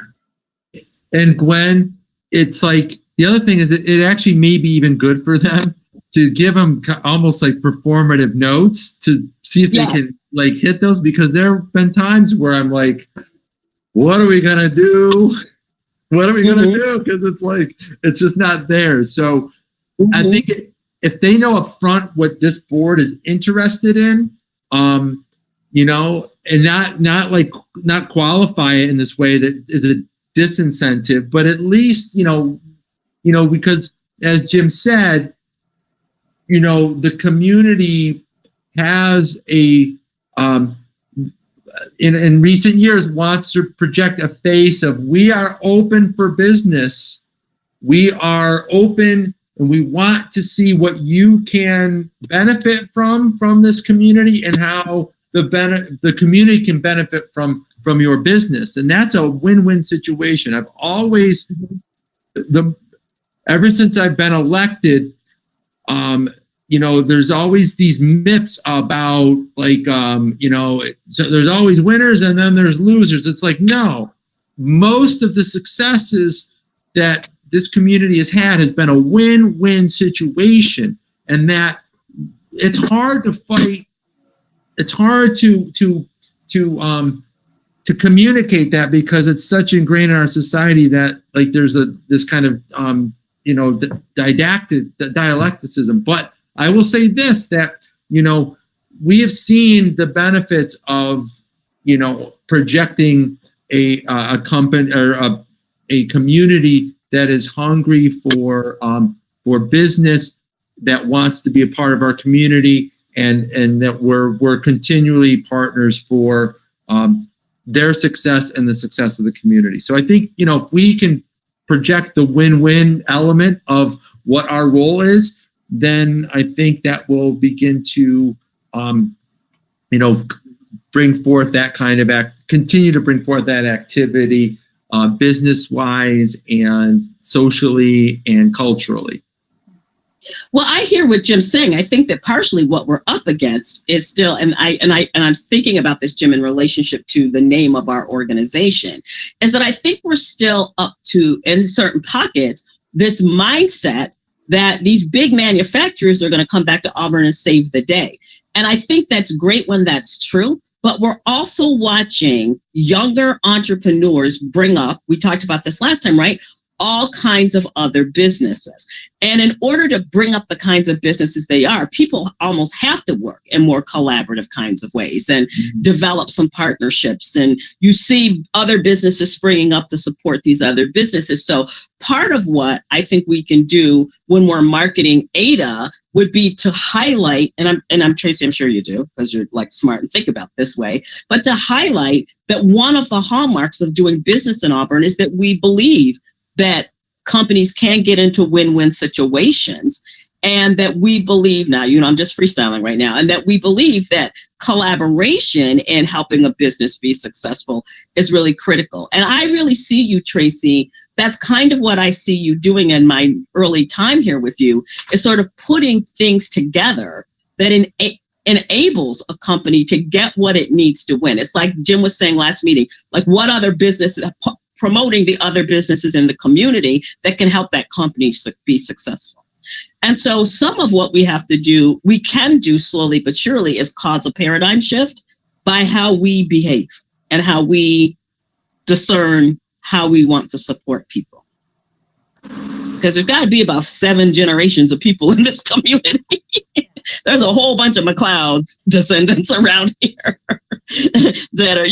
And Gwen, it's like, the other thing is it actually may be even good for them to give them almost like performative notes to see if they can like hit those, because there have been times where I'm like, what are we going to do? What are we going to do? Because it's like, it's just not there. So I think if they know up front what this board is interested in, and not qualify it in this way that is a disincentive, but at least, because as Jim said, the community has in recent years wants to project a face of, we are open for business. We are open and we want to see what you can benefit from this community and how the community can benefit from your business. And that's a win-win situation. I've always, ever since I've been elected, there's always these myths about so there's always winners and then there's losers. It's like, no, most of the successes that this community has been a win-win situation, and that it's hard to fight. It's hard to communicate that, because it's such ingrained in our society that like there's this kind of dialecticism. But I will say this, that we have seen the benefits of projecting a company or a community that is hungry for business, that wants to be a part of our community, and that we're continually partners for their success and the success of the community. So I think if we can project the win-win element of what our role is, then I think that will begin to bring forth that kind of continue to bring forth that activity, business-wise and socially and culturally. Well, I hear what Jim's saying. I think that partially what we're up against is still, and I'm thinking about this, Jim, in relationship to the name of our organization, is that I think we're still up to, in certain pockets, this mindset that these big manufacturers are going to come back to Auburn and save the day. And I think that's great when that's true. But we're also watching younger entrepreneurs bring up, we talked about this last time, right? all kinds of other businesses. And in order to bring up the kinds of businesses they are, people almost have to work in more collaborative kinds of ways and develop some partnerships. And you see other businesses springing up to support these other businesses. So part of what I think we can do when we're marketing AIDA would be to highlight, and I'm Tracy, I'm sure you do, because you're like smart and think about this way, but to highlight that one of the hallmarks of doing business in Auburn is that we believe that companies can get into win-win situations, and that we believe now, I'm just freestyling right now, and that we believe that collaboration in helping a business be successful is really critical. And I really see you, Tracy, that's kind of what I see you doing in my early time here with you, is sort of putting things together that enables a company to get what it needs to win. It's like Jim was saying last meeting, like what other businesses, promoting the other businesses in the community that can help that company be successful. And so some of what we have to do, we can do slowly but surely, is cause a paradigm shift by how we behave and how we discern how we want to support people. Because there's got to be about 7 generations of people in this community. There's a whole bunch of McLeod descendants around here that are,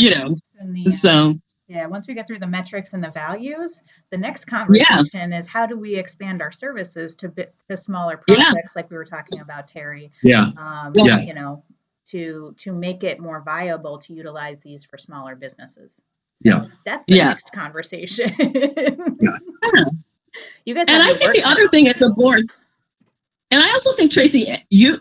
so. Yeah, once we get through the metrics and the values, the next conversation is how do we expand our services to smaller projects like we were talking about, Terry. To make it more viable to utilize these for smaller businesses. So that's the next conversation. You guys. And I think the other thing is the board. And I also think, Tracy,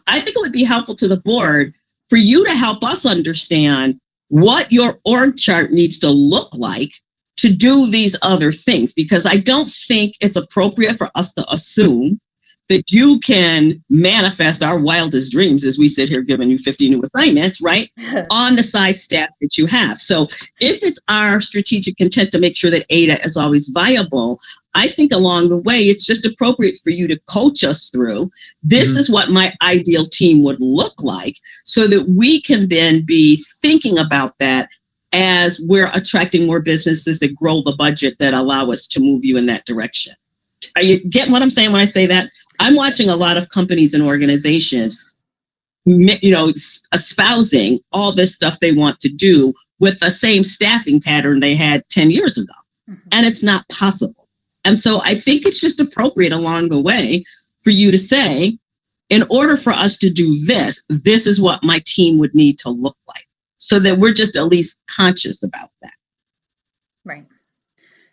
I think it would be helpful to the board for you to help us understand what your org chart needs to look like to do these other things, because I don't think it's appropriate for us to assume that you can manifest our wildest dreams as we sit here giving you 50 new assignments, right, on the size staff that you have. So if it's our strategic intent to make sure that AIDA is always viable, I think along the way, it's just appropriate for you to coach us through, this is what my ideal team would look like, so that we can then be thinking about that as we're attracting more businesses that grow the budget that allow us to move you in that direction. Are you getting what I'm saying when I say that? I'm watching a lot of companies and organizations, espousing all this stuff they want to do with the same staffing pattern they had 10 years ago. And it's not possible. And so I think it's just appropriate along the way for you to say, in order for us to do this, this is what my team would need to look like, so that we're just at least conscious about that. Right.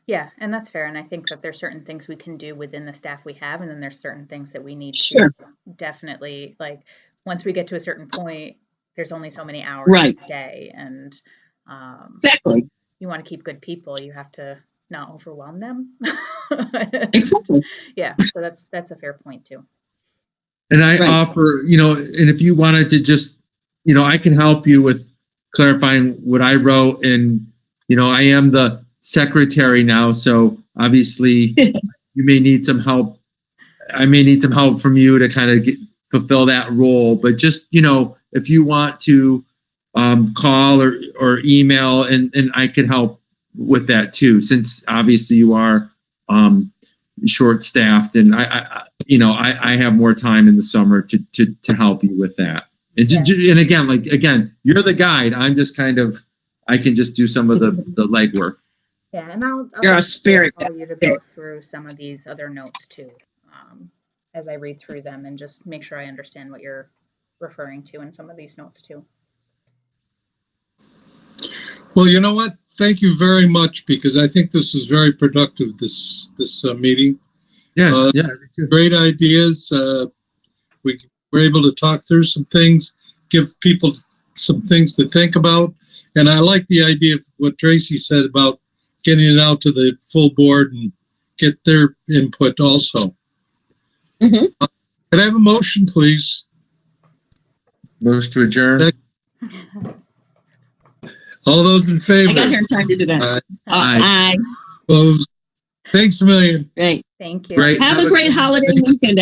Yeah, and that's fair. And I think that there's certain things we can do within the staff we have, and then there's certain things that we need to definitely, like, once we get to a certain point, there's only so many hours a day, and exactly. You want to keep good people, you have to not overwhelm them. Exactly. Yeah, so that's a fair point too. And I offer, and if you wanted to just, I can help you with clarifying what I wrote, and I am the secretary now, so obviously you may need some help. I may need some help from you to kind of fulfill that role, but just, if you want to call or email, and I can help with that too, since obviously you are short staffed, and I have more time in the summer to help you with that. And, and again, you're the guide. I'm just I can just do some of the legwork. Yeah, and I'll you're a spirit. Call you to go through some of these other notes too, as I read through them, and just make sure I understand what you're referring to in some of these notes too. Well, you know what? Thank you very much, because I think this was very productive, this meeting. Yeah, great ideas. We were able to talk through some things, give people some things to think about. And I like the idea of what Tracy said about getting it out to the full board and get their input also. Can I have a motion, please? Motion to adjourn. All those in favor? I got here in time to do that. Aye. Opposed? Thanks a million. Great. Thank you. Great. Have a great holiday weekend,